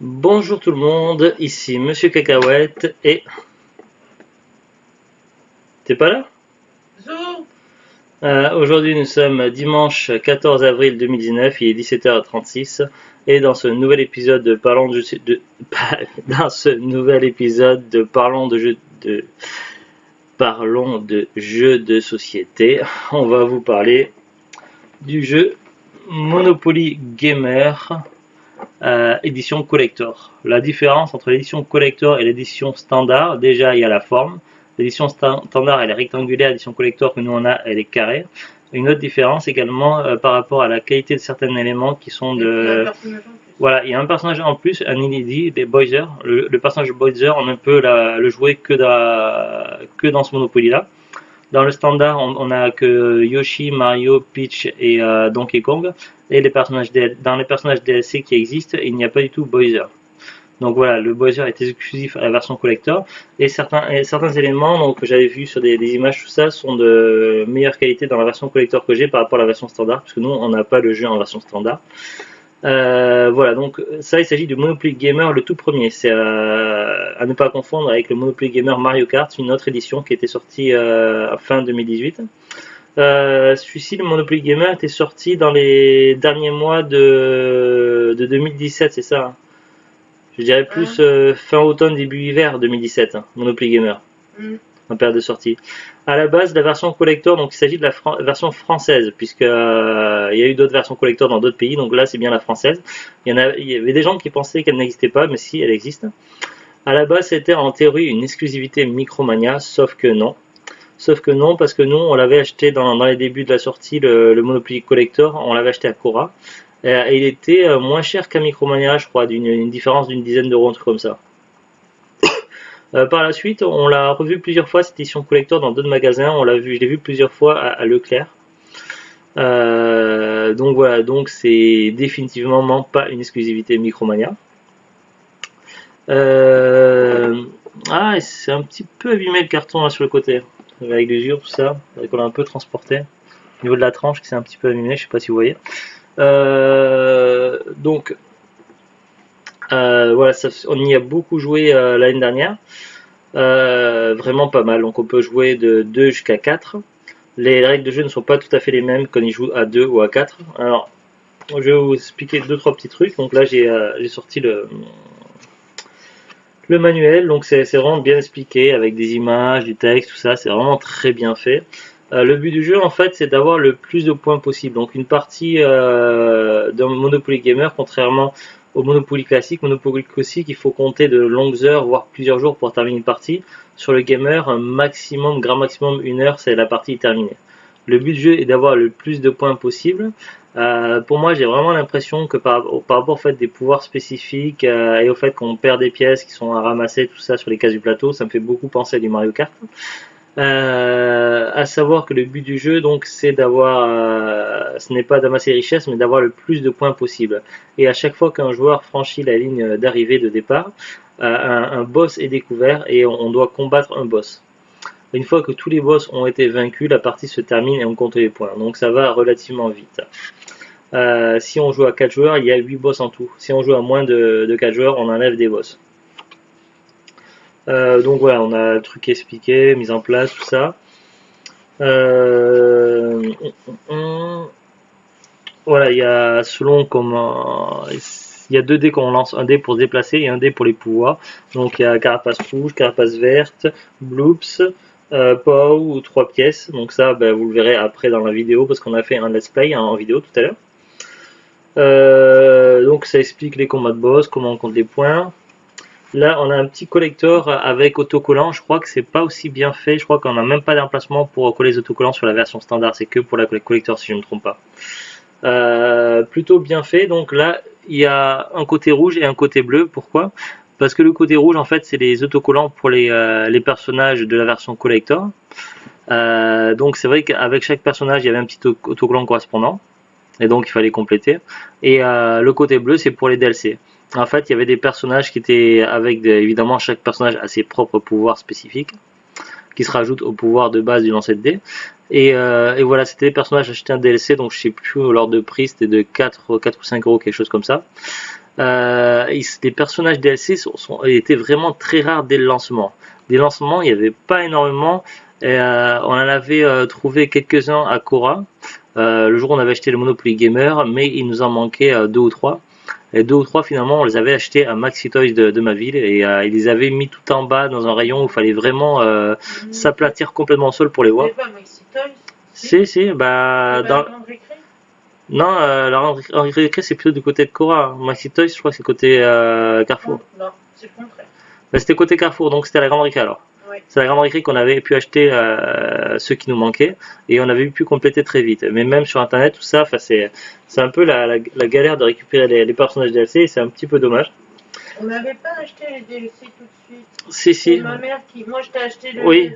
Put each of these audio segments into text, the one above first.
Bonjour tout le monde, ici Monsieur Cacahuète et... T'es pas là? Zou. Aujourd'hui nous sommes dimanche 14 avril 2019, il est 17h36 et dans ce nouvel épisode de Parlons de... dans ce nouvel épisode de Parlons de jeux de société, on va vous parler du jeu Monopoly Gamer. Édition collector. La différence entre l'édition collector et l'édition standard, déjà il y a la forme. L'édition standard elle est rectangulaire, l'édition collector que nous on a elle est carrée. Une autre différence également par rapport à la qualité de certains éléments qui sont de... Voilà, il y a un personnage en plus, un inédit, des Bowser. Le personnage Bowser, on ne peut le jouer que dans ce Monopoly là. Dans le standard, on a que Yoshi, Mario, Peach et Donkey Kong. Et dans les personnages DLC qui existent, il n'y a pas du tout Bowser. Donc voilà, le Bowser est exclusif à la version collector. Et certains éléments donc, que j'avais vu sur des images, tout ça, sont de meilleure qualité dans la version collector que j'ai par rapport à la version standard. Parce que nous, on n'a pas le jeu en version standard. Voilà, donc ça il s'agit du Monopoly Gamer, le tout premier. C'est à ne pas confondre avec le Monopoly Gamer Mario Kart, une autre édition qui était sortie fin 2018. Celui-ci, le Monopoly Gamer, était sorti dans les derniers mois de 2017, c'est ça, hein. Je dirais plus fin automne, début hiver 2017, hein, Monopoly Gamer. En période de sortie. À la base, la version collector, donc il s'agit de la version française, puisque il y a eu d'autres versions collector dans d'autres pays, donc là c'est bien la française. Il y avait des gens qui pensaient qu'elle n'existait pas, mais si, elle existe. À la base, c'était en théorie une exclusivité Micromania, sauf que non. Sauf que non, parce que nous, on l'avait acheté dans les débuts de la sortie, le Monopoly Collector, on l'avait acheté à Cora, et il était moins cher qu'à Micromania, je crois, d'une différence d'une dizaine d'euros, un truc comme ça. Par la suite, on l'a revu plusieurs fois, cette édition collector, dans d'autres magasins. Je l'ai vu plusieurs fois à Leclerc. Donc voilà, donc c'est définitivement pas une exclusivité Micromania. Ah, c'est un petit peu abîmé le carton là sur le côté, avec l'usure, tout ça, qu'on a un peu transporté. Au niveau de la tranche, c'est un petit peu abîmé, je sais pas si vous voyez. Donc voilà, on y a beaucoup joué l'année dernière. Vraiment pas mal, donc on peut jouer de 2 jusqu'à 4. Les règles de jeu ne sont pas tout à fait les mêmes quand ils jouent à 2 ou à 4. Alors, je vais vous expliquer 2-3 petits trucs. Donc là, j'ai sorti le manuel, donc c'est vraiment bien expliqué avec des images, du texte, tout ça, c'est vraiment très bien fait. Le but du jeu en fait c'est d'avoir le plus de points possible, donc une partie d'un Monopoly Gamer, contrairement au Monopoly classique, il faut compter de longues heures, voire plusieurs jours pour terminer une partie. Sur le Gamer, un maximum, grand maximum, 1 heure, c'est la partie terminée. Le but du jeu est d'avoir le plus de points possible. Pour moi, j'ai vraiment l'impression que par rapport au fait des pouvoirs spécifiques et au fait qu'on perd des pièces qui sont à ramasser, tout ça sur les cases du plateau, ça me fait beaucoup penser à du Mario Kart. À savoir que le but du jeu, donc, c'est d'avoir, ce n'est pas d'amasser richesse, mais d'avoir le plus de points possible. Et à chaque fois qu'un joueur franchit la ligne d'arrivée de départ, un boss est découvert et on doit combattre un boss. Une fois que tous les boss ont été vaincus, la partie se termine et on compte les points. Donc ça va relativement vite. Si on joue à 4 joueurs, il y a 8 boss en tout. Si on joue à moins de 4 joueurs, on enlève des boss. Donc voilà, on a le truc expliqué, mise en place, tout ça. Voilà, il y a selon comment... Il y a 2 dés qu'on lance, un dé pour se déplacer et un dé pour les pouvoirs. Donc il y a carapace rouge, carapace verte, bloops, POW ou 3 pièces. Donc ça, ben, vous le verrez après dans la vidéo parce qu'on a fait un let's play en vidéo tout à l'heure. Donc ça explique les combats de boss, comment on compte les points. Là, on a un petit collector avec autocollant. Je crois que c'est pas aussi bien fait. Je crois qu'on n'a même pas d'emplacement pour coller les autocollants sur la version standard. C'est que pour la collector si je ne me trompe pas. Plutôt bien fait. Donc là, il y a un côté rouge et un côté bleu. Pourquoi? Parce que le côté rouge, en fait, c'est les autocollants pour les personnages de la version collector. Donc c'est vrai qu'avec chaque personnage, il y avait un petit autocollant correspondant. Et donc il fallait compléter. Et le côté bleu, c'est pour les DLC. En fait, il y avait des personnages qui étaient avec, évidemment, chaque personnage a ses propres pouvoirs spécifiques, qui se rajoutent au pouvoir de base du lancer de dés. Et voilà, c'était des personnages achetés un DLC, donc je sais plus l'ordre de prix, c'était de 4 ou 5 euros, quelque chose comme ça. les personnages DLC étaient vraiment très rares dès le lancement. Des lancements, il n'y avait pas énormément. Et, on en avait trouvé quelques-uns à Cora. Le jour où on avait acheté le Monopoly Gamer, mais il nous en manquait deux ou trois. Et deux ou trois, finalement, on les avait achetés à Maxi Toys de ma ville et ils les avaient mis tout en bas dans un rayon où il fallait vraiment s'aplatir complètement au sol pour les voir. C'est pas Maxi Toys? Si, bah. Dans... La grande récré? Non, la Henri Récré, c'est plutôt du côté de Cora. Maxi Toys, je crois que c'est côté Carrefour. Non, c'est le contraire. Bah, c'était côté Carrefour, donc c'était la grande récré alors. Oui. C'est la grande récré qu'on avait pu acheter ceux qui nous manquaient et on avait pu compléter très vite. Mais même sur internet, tout ça, c'est un peu la galère de récupérer les personnages DLC et c'est un petit peu dommage. On n'avait pas acheté les DLC tout de suite. Si. C'est ma mère qui. Moi, je t'ai acheté le. Oui,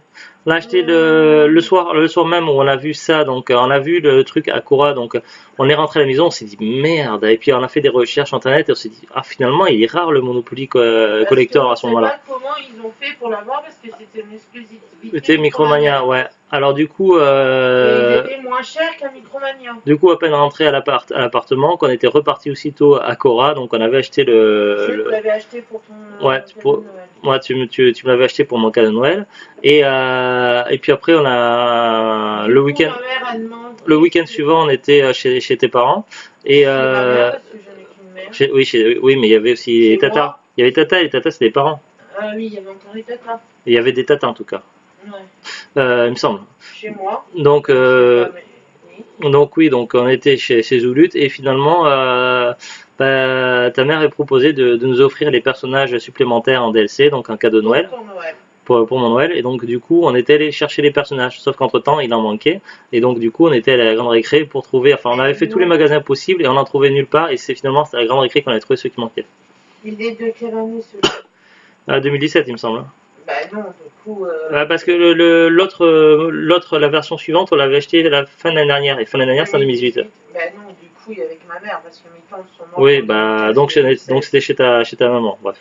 on l'a acheté le soir même où on a vu ça. Donc, on a vu le truc à Cora. Donc, on est rentré à la maison, on s'est dit merde. Et puis, on a fait des recherches internet et on s'est dit ah, finalement, il est rare le Monopoly Collector à ce moment-là. Je ne sais pas comment ils ont fait pour l'avoir parce que c'était une exclusivité. C'était Micromania, ouais. Alors du coup, et il était moins cher qu'un Micromania. Du coup, à peine rentré à l'appartement, qu'on était reparti aussitôt à Cora, donc on avait acheté Tu l'avais acheté pour ton ouais, tu me l'avais acheté pour mon cadeau de Noël. Et puis après, on a le week-end suivant, on était chez tes parents. Et ma mère, parce que j'en ai qu'une mère. oui, mais il y avait aussi Tata. Il y avait Tata et Tata, c'était des parents. Ah oui, il y avait encore des tatas. Il y avait des tatas en tout cas. Ouais. Il me semble. Chez moi. Donc, donc on était chez Zoulut et finalement, ta mère est proposé de nous offrir les personnages supplémentaires en DLC, donc un cadeau de Noël. Pour mon Noël, et donc du coup on était allé chercher les personnages, sauf qu'entre temps il en manquait, et donc du coup on était à la grande récré pour trouver, enfin on avait fait tous les magasins possibles et on n'en trouvait nulle part, et c'est finalement à la grande récré qu'on a trouvé ceux qui manquaient. Il est de quelle année celui-là? 2017 il me semble. Bah non, du coup. Parce que la version suivante on l'avait acheté la fin de l'année dernière, et fin de l'année dernière c'est en 2018. Bah non, du coup il est avec ma mère, parce que mes tantes sont mortes. Oui, bah donc c'était chez ta maman, bref.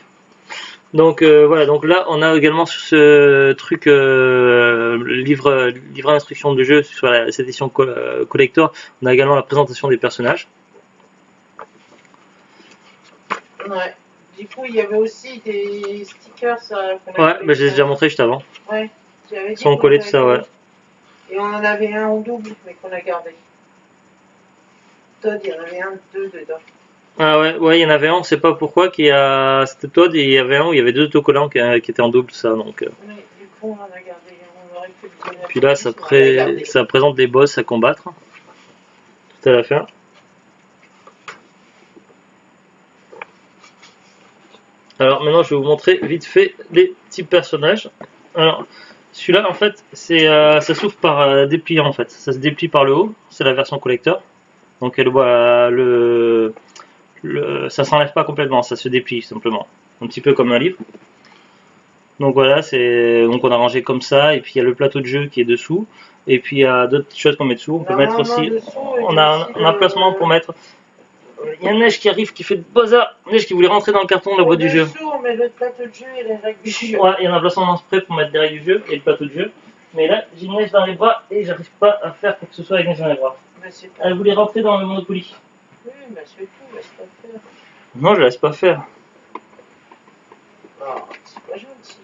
Donc voilà, donc là on a également sur ce truc livre d'instruction de jeu sur cette édition collector, on a également la présentation des personnages. Ouais. Du coup il y avait aussi des stickers. Ouais, bah je les ai déjà montré juste avant. Ouais. J'avais dit. Sans coller tout ça, ouais. Et on en avait un en double, mais qu'on a gardé. Todd, il y en avait deux dedans. Ah ouais, il y en avait un, on sait pas pourquoi, c'était Todd, et il y avait un où il y avait deux autocollants qui étaient en double, ça, donc. Oui, du coup on en a gardé, on aurait pu le donner. Puis là, ça présente des boss à combattre. Tout à la fin. Alors maintenant, je vais vous montrer vite fait les petits personnages. Alors, celui-là, en fait, ça s'ouvre par dépliant, en fait. Ça se déplie par le haut, c'est la version collector. Donc, elle voit ça s'enlève pas complètement, ça se déplie simplement, un petit peu comme un livre. Donc voilà, donc on a rangé comme ça, et puis il y a le plateau de jeu qui est dessous, et puis il y a d'autres choses qu'on met dessous. On peut mettre aussi, on a un placement pour mettre. Il y a Neige qui arrive, qui fait de bazar. Neige qui voulait rentrer dans le carton de la boîte du jeu. On met le plateau de jeu et les règles du jeu. Ouais, il y a un placement prêt pour mettre des règles du jeu et le plateau de jeu. Mais là, j'ai Neige dans les bras et j'arrive pas à faire quoi que ce soit avec Neige dans les bras. Elle voulait rentrer dans le Monopoly. Oui, bah c'est tout, laisse pas faire. Non, je laisse pas faire. Oh, c'est pas gentil.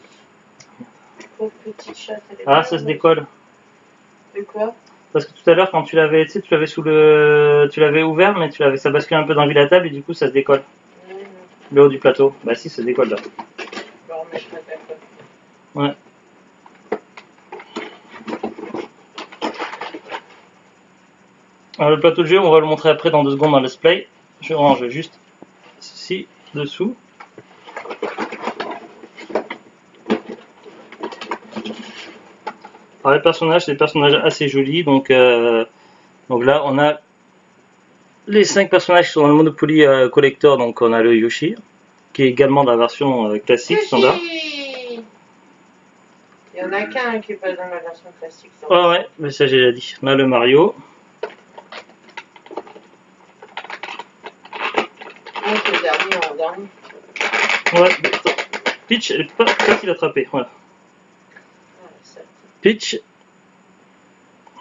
Pauvre petite chatte, elle est Ah, ça se décolle. De quoi? Parce que tout à l'heure, quand tu l'avais ouvert, mais ça bascule un peu dans la table et du coup, ça se décolle. Le haut du plateau. Bah si, ça se décolle là. Bah, on mettra d'accord. Ouais. Alors, le plateau de jeu, on va le montrer après dans 2 secondes dans le display. Je range juste ceci dessous. Alors, les personnages, c'est des personnages assez jolis. Donc là, on a les 5 personnages qui sont dans le Monopoly Collector. Donc on a le Yoshi, qui est également dans la version classique, standard. Il y en a qu'un qui est pas dans la version classique. Ouais, mais ça j'ai déjà dit. On a le Mario. C'est le dernier en dernier. Ouais, Peach, elle est pas facile à attraper. Voilà. Peach.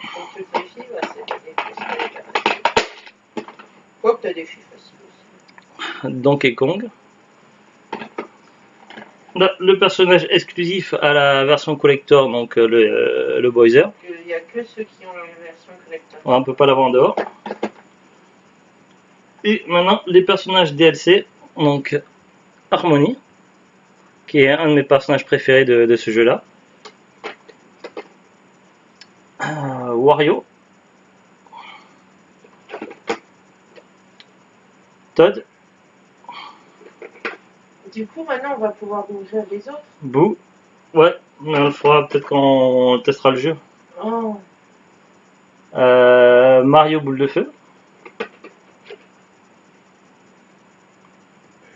Pour toutes les filles, c'est des défis. Quoi que t'as des filles faciles aussi. Donkey Kong. Là, le personnage exclusif à la version collector, donc le Bowser. Il n'y a que ceux qui ont la version collector. On ne peut pas l'avoir en dehors. Et maintenant, les personnages DLC, donc Harmony, qui est un de mes personnages préférés de ce jeu-là. Wario. Todd. Du coup, maintenant, on va pouvoir ouvrir les autres. Boo. Ouais, mais on le fera peut-être quand on testera le jeu. Oh. Mario Boule de Feu.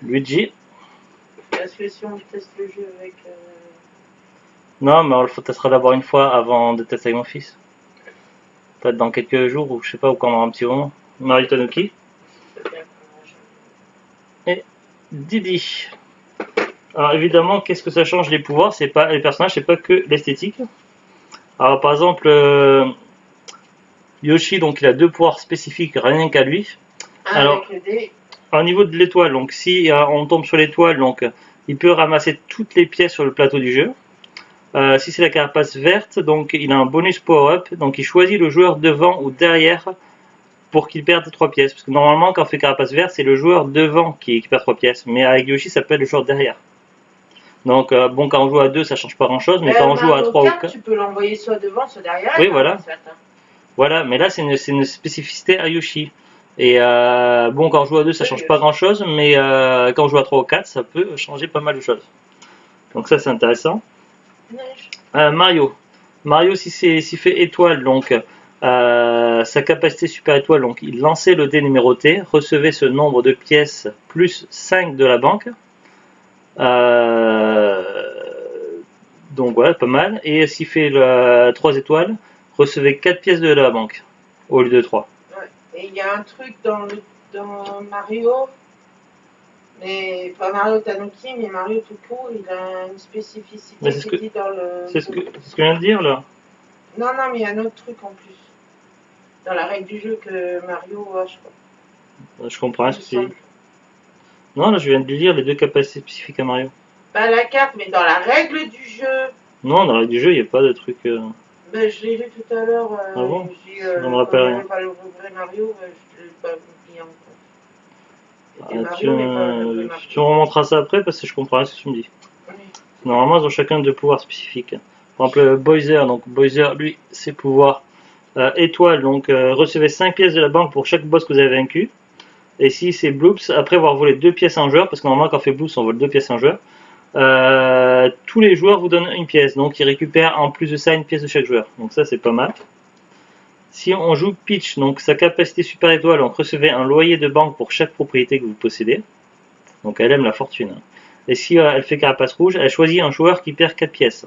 Luigi. Parce que si on teste le jeu avec... Non, mais on le testera d'abord une fois avant de tester avec mon fils. Peut-être dans quelques jours, ou je sais pas, ou quand on aura un petit moment. Mario Tanuki. Et Didi. Alors évidemment, qu'est-ce que ça change les pouvoirs? C'est pas les personnages, c'est pas que l'esthétique. Alors par exemple, Yoshi, donc il a deux pouvoirs spécifiques, rien qu'à lui. Alors, au niveau de l'étoile, donc si on tombe sur l'étoile, donc il peut ramasser toutes les pièces sur le plateau du jeu. Si c'est la carapace verte, donc il a un bonus power-up, donc il choisit le joueur devant ou derrière pour qu'il perde 3 pièces. Parce que normalement, quand on fait carapace verte, c'est le joueur devant qui perd 3 pièces. Mais avec Yoshi, ça peut être le joueur derrière. Donc, bon, quand on joue à 2, ça change pas grand-chose, mais quand on joue à 3 ou 4... Tu peux l'envoyer soit devant, soit derrière. Oui, voilà. Voilà, mais là, c'est une spécificité à Yoshi. Et bon, quand on joue à 2, ça change pas grand-chose, mais quand on joue à 3 ou 4, ça peut changer pas mal de choses. Donc ça, c'est intéressant. Mario. Mario, s'il fait étoile, donc sa capacité super étoile, donc il lançait le dé numéroté, recevait ce nombre de pièces plus 5 de la banque. Donc voilà, pas mal. Et s'il fait 3 étoiles, recevez 4 pièces de la banque au lieu de 3. Ouais. Et il y a un truc dans Mario, mais pas Mario Tanuki, mais Mario tout court, il a une spécificité qui dit dans le... C'est ce que je viens de dire là. Non, mais il y a un autre truc en plus. Dans la règle du jeu que Mario a, je crois. Je comprends rien ce que c'est. Non, là je viens de lire les deux capacités spécifiques à Mario. Pas la carte, mais dans la règle du jeu. Non, dans la règle du jeu, il n'y a pas de truc. Ben, je l'ai lu tout à l'heure. Ah bon? Je me rappelle rien. Pas le vrai Mario, je l'ai pas oublié encore. Tu remonteras ça après parce que je comprends rien ce que tu me dis. Oui. Normalement, ils ont chacun deux pouvoirs spécifiques. Par exemple, Bowser, donc Bowser, lui, ses pouvoirs étoile, donc recevez 5 pièces de la banque pour chaque boss que vous avez vaincu. Et si c'est Bloops, après avoir volé 2 pièces à un joueur, parce que normalement quand on fait Bloops, on vole 2 pièces à un joueur, tous les joueurs vous donnent une pièce. Donc ils récupèrent en plus de ça une pièce de chaque joueur. Donc ça c'est pas mal. Si on joue Peach, donc sa capacité super étoile, donc recevez un loyer de banque pour chaque propriété que vous possédez. Donc elle aime la fortune. Et si elle fait carapace rouge, elle choisit un joueur qui perd 4 pièces.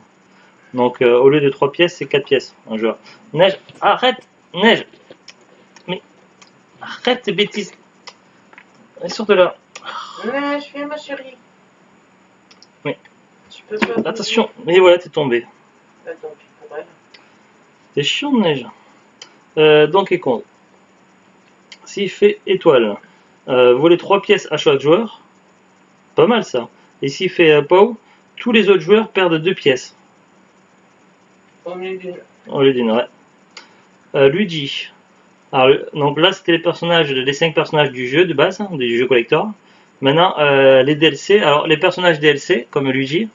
Donc au lieu de 3 pièces, c'est 4 pièces, un joueur. Neige, arrête, Neige. Mais arrête tes bêtises. Sors de là. Neige, viens ma chérie. Oui. Tu peux pas. Attention, mais voilà, t'es tombé. Attends, tu pourrais. C'est chiant, Neige. Donkey Kong. S'il fait étoile, voler 3 pièces à chaque joueur, pas mal ça. Et s'il fait Pow, tous les autres joueurs perdent 2 pièces. Au lieu d'une. Au lieu d'une, ouais. Luigi. Alors, donc là, c'était les 5 personnages du jeu de base, hein, du jeu collector. Maintenant, les DLC. Alors, les personnages DLC, comme Luigi,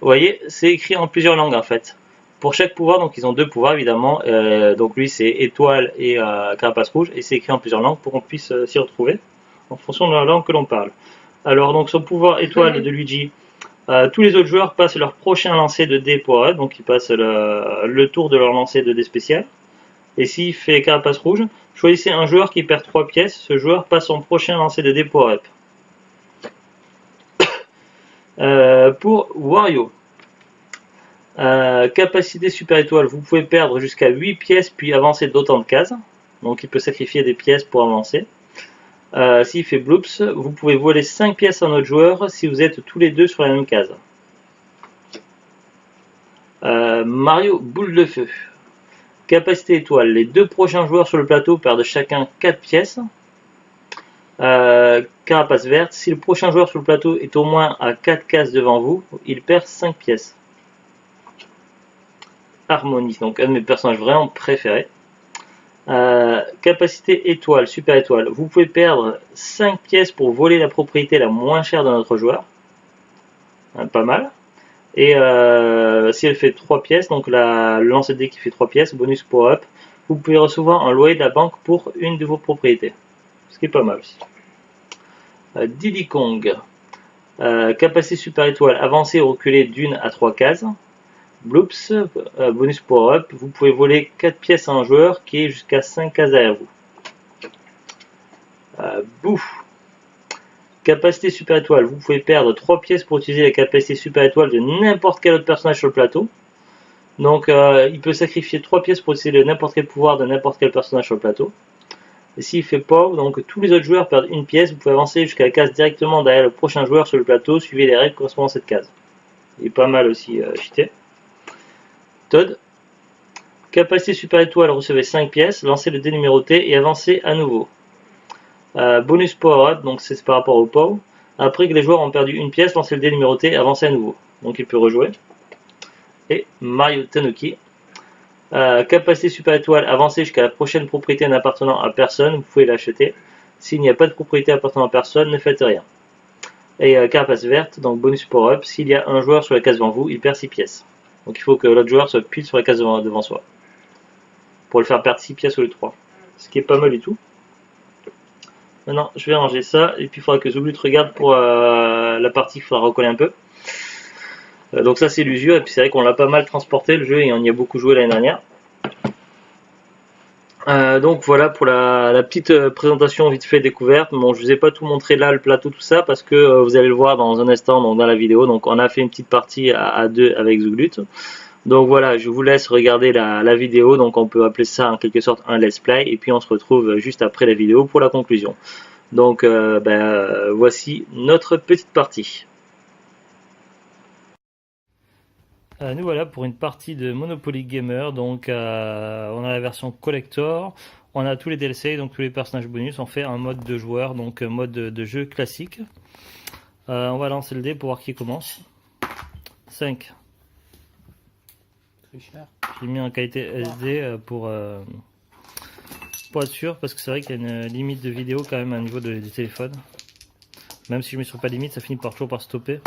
vous voyez, c'est écrit en plusieurs langues en fait. Pour chaque pouvoir, donc ils ont 2 pouvoirs évidemment. Donc lui, c'est étoile et carapace rouge, et c'est écrit en plusieurs langues pour qu'on puisse s'y retrouver en fonction de la langue que l'on parle. Alors, donc son pouvoir étoile de Luigi. Tous les autres joueurs passent leur prochain lancer de dés pour eux, donc ils passent le tour de leur lancer de dés spécial. Et s'il fait carapace rouge, choisissez un joueur qui perd 3 pièces, ce joueur passe son prochain lancer de dés pour up. Pour Wario, capacité super étoile, vous pouvez perdre jusqu'à 8 pièces puis avancer d'autant de cases, donc il peut sacrifier des pièces pour avancer. S'il fait Bloops, vous pouvez voler 5 pièces à un autre joueur si vous êtes tous les deux sur la même case. Mario Boule de Feu. Capacité étoile. Les 2 prochains joueurs sur le plateau perdent chacun 4 pièces. Carapace verte, si le prochain joueur sur le plateau est au moins à 4 cases devant vous, il perd 5 pièces. Harmonie, donc un de mes personnages vraiment préférés. Capacité étoile, super étoile. Vous pouvez perdre 5 pièces pour voler la propriété la moins chère de notre joueur. Pas mal. Et si elle fait 3 pièces, donc le lancer de dés qui fait 3 pièces, bonus power up, vous pouvez recevoir un loyer de la banque pour une de vos propriétés. Ce qui est pas mal aussi. Diddy Kong. Capacité super étoile, avancer ou reculer d'une à 3 cases. Bloops, bonus power up, vous pouvez voler 4 pièces à un joueur qui est jusqu'à 5 cases derrière vous. Bouf. Capacité super étoile, vous pouvez perdre 3 pièces pour utiliser la capacité super étoile de n'importe quel autre personnage sur le plateau. Donc il peut sacrifier 3 pièces pour utiliser n'importe quel pouvoir de n'importe quel personnage sur le plateau. Et s'il fait pas, donc tous les autres joueurs perdent une pièce, vous pouvez avancer jusqu'à la case directement derrière le prochain joueur sur le plateau, suivez les règles correspondant à cette case. Il est pas mal aussi cheaté. Todd. Capacité super étoile, recevez 5 pièces, lancez le dé numéroté et avancez à nouveau. Bonus power up, donc c'est par rapport au POW. Après que les joueurs ont perdu une pièce, lancez le dé numéroté et avancez à nouveau. Donc il peut rejouer. Et Mario Tanuki. Capacité super étoile, avancez jusqu'à la prochaine propriété n'appartenant à personne, vous pouvez l'acheter. S'il n'y a pas de propriété appartenant à personne, ne faites rien. Et carapace verte, donc bonus power up, s'il y a un joueur sur la case devant vous, il perd 6 pièces. Donc il faut que l'autre joueur soit pile sur la case devant soi. Pour le faire perdre 6 pièces au lieu de 3. Ce qui est pas mal du tout. Maintenant, je vais ranger ça, et puis il faudra que Zoublut regarde pour la partie qu'il faudra recoller un peu. Donc ça c'est l'usure, et puis c'est vrai qu'on l'a pas mal transporté le jeu, et on y a beaucoup joué l'année dernière. Donc voilà pour la petite présentation vite fait découverte. Bon, je vous ai pas tout montré là, le plateau, tout ça, parce que vous allez le voir dans un instant donc dans la vidéo. Donc on a fait une petite partie à deux avec Zoublut. Donc voilà, je vous laisse regarder la vidéo, donc on peut appeler ça en quelque sorte un let's play, et puis on se retrouve juste après la vidéo pour la conclusion. Donc voici notre petite partie. Nous voilà pour une partie de Monopoly Gamer, donc on a la version collector, on a tous les DLC, donc tous les personnages bonus, on fait un mode de joueur, donc mode de jeu classique. On va lancer le dé pour voir qui commence. 5. J'ai mis en qualité SD pour être sûr, parce que c'est vrai qu'il y a une limite de vidéo quand même à niveau du téléphone. Même si je mets sur pas limite, ça finit toujours par stopper.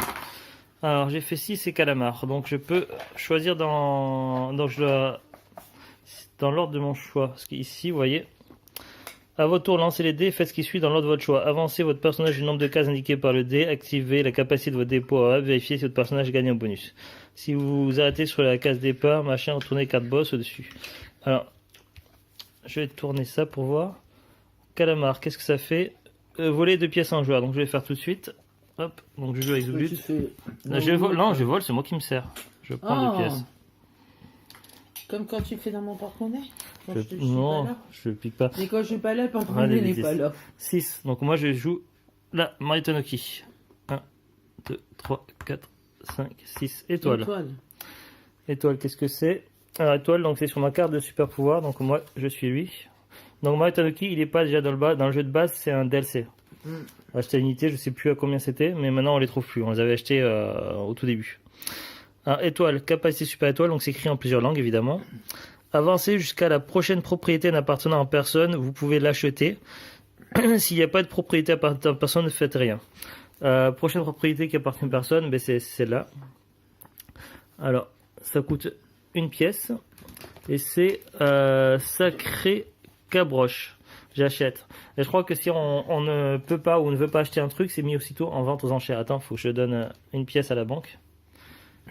Alors j'ai fait 6 et calamar, donc je peux choisir dans l'ordre de mon choix. Parce qu'ici, vous voyez, à votre tour, lancez les dés, faites ce qui suit dans l'ordre de votre choix. Avancez votre personnage du nombre de cases indiquées par le dé, activez la capacité de votre dé power up, vérifiez si votre personnage gagne un bonus. Si vous vous arrêtez sur la case départ, machin, retournez carte boss au-dessus. Alors, je vais tourner ça pour voir. Calamar, qu'est-ce que ça fait? Voler 2 pièces à un joueur, donc je vais le faire tout de suite. Hop, donc je joue avec Zoublut. Non, je vole, c'est moi qui me sers. Je prends 2 pièces. Comme quand tu fais dans mon porte-monnaie. Non, je pique pas. Mais quand je suis pas là, le porte-monnaie n'est pas là. 6, donc moi je joue la Mario Tanuki. 1, 2, 3, 4, 5, 6. Étoile. Étoile, qu'est-ce que c'est? Alors étoile, donc c'est sur ma carte de super pouvoir, donc moi je suis lui. Donc Mario Tanuki, il est pas déjà dans le jeu de base, c'est un DLC. Acheté à unité, je sais plus à combien c'était, mais maintenant on les trouve plus. On les avait achetés au tout début. Alors, étoile, capacité super étoile, donc c'est écrit en plusieurs langues évidemment. Avancez jusqu'à la prochaine propriété n'appartenant à personne, vous pouvez l'acheter. S'il n'y a pas de propriété appartenant à personne, ne faites rien. Prochaine propriété qui appartient à personne, ben c'est celle-là. Alors, ça coûte une pièce et c'est Sacré Cabroche. J'achète. Et je crois que si on ne peut pas ou ne veut pas acheter un truc, c'est mis aussitôt en vente aux enchères. Attends, faut que je donne une pièce à la banque.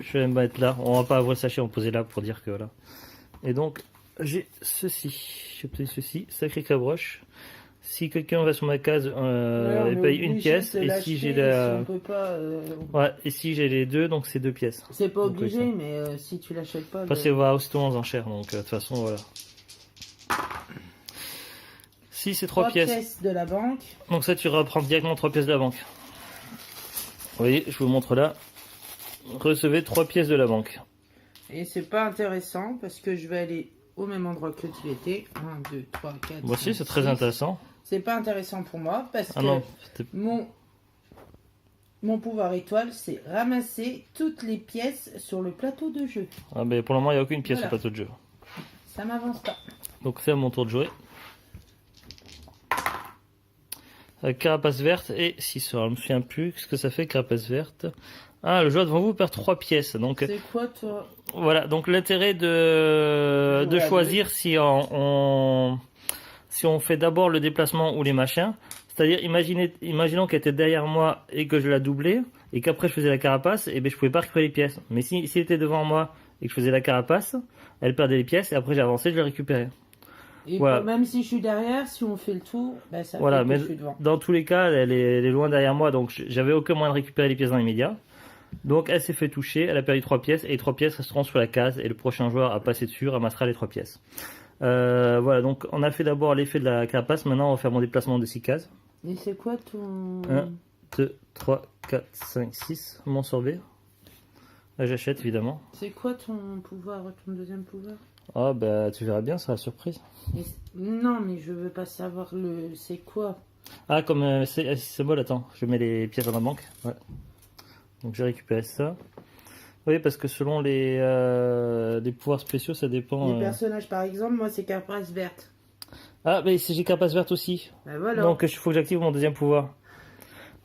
Je vais me mettre là. On va pas avoir le sachet, on va poser là pour dire que voilà. Et donc, j'ai ceci. J'ai obtenu ceci. Sacré Cabroche. Si quelqu'un va sur ma case, il paye une pièce. Et si j'ai la. Ouais, et si j'ai les deux, donc c'est 2 pièces. C'est pas obligé, mais si tu l'achètes pas. Parce que va aussitôt aux enchères. Donc, de toute façon, voilà. Si c'est 3 pièces de la banque. Donc ça tu reprends directement 3 pièces de la banque. Vous voyez, je vous montre là. Recevez 3 pièces de la banque. Et c'est pas intéressant parce que je vais aller au même endroit que tu étais. 1, 2, 3, 4. Voici, c'est très intéressant. C'est pas intéressant pour moi parce que non, mon pouvoir étoile, c'est ramasser toutes les pièces sur le plateau de jeu. Ah, mais pour le moment, il n'y a aucune pièce sur le plateau de jeu. Ça m'avance pas. Donc c'est à mon tour de jouer. Carapace verte et 6. Alors, je me souviens plus ce que ça fait, carapace verte. Ah, le joueur devant vous perd 3 pièces. Donc, c'est quoi toi? Voilà, donc l'intérêt de choisir si on fait d'abord le déplacement ou les machins. C'est-à-dire, imaginons qu'elle était derrière moi et que je la doublais, et qu'après je faisais la carapace, et ben je pouvais pas récupérer les pièces. Mais s'il était devant moi et que je faisais la carapace, elle perdait les pièces, et après j'ai avancé, je les récupérais. Et voilà. Même si je suis derrière, si on fait le tour, ben ça voilà, fait que mais je suis devant. Dans tous les cas, elle est loin derrière moi, donc j'avais aucun moyen de récupérer les pièces dans l'immédiat. Donc elle s'est fait toucher, elle a perdu 3 pièces, et les 3 pièces resteront sur la case, et le prochain joueur à passer dessus ramassera les 3 pièces. Voilà, donc on a fait d'abord l'effet de la carapace, maintenant on va faire mon déplacement de 6 cases. Et c'est quoi ton... 1, 2, 3, 4, 5, 6, mon sorbet. Là j'achète évidemment. C'est quoi ton pouvoir, ton deuxième pouvoir? Ah bah tu verras bien, ça la surprise. Non mais je veux pas savoir c'est quoi. Ah comme c'est bon, attends, je mets les pièces dans la banque. Ouais. Donc j'ai récupéré ça. Oui, parce que selon les pouvoirs spéciaux, ça dépend. Les personnages, par exemple, moi c'est carapace verte. Ah, mais j'ai carapace verte aussi. Ben voilà. Donc il faut que j'active mon deuxième pouvoir.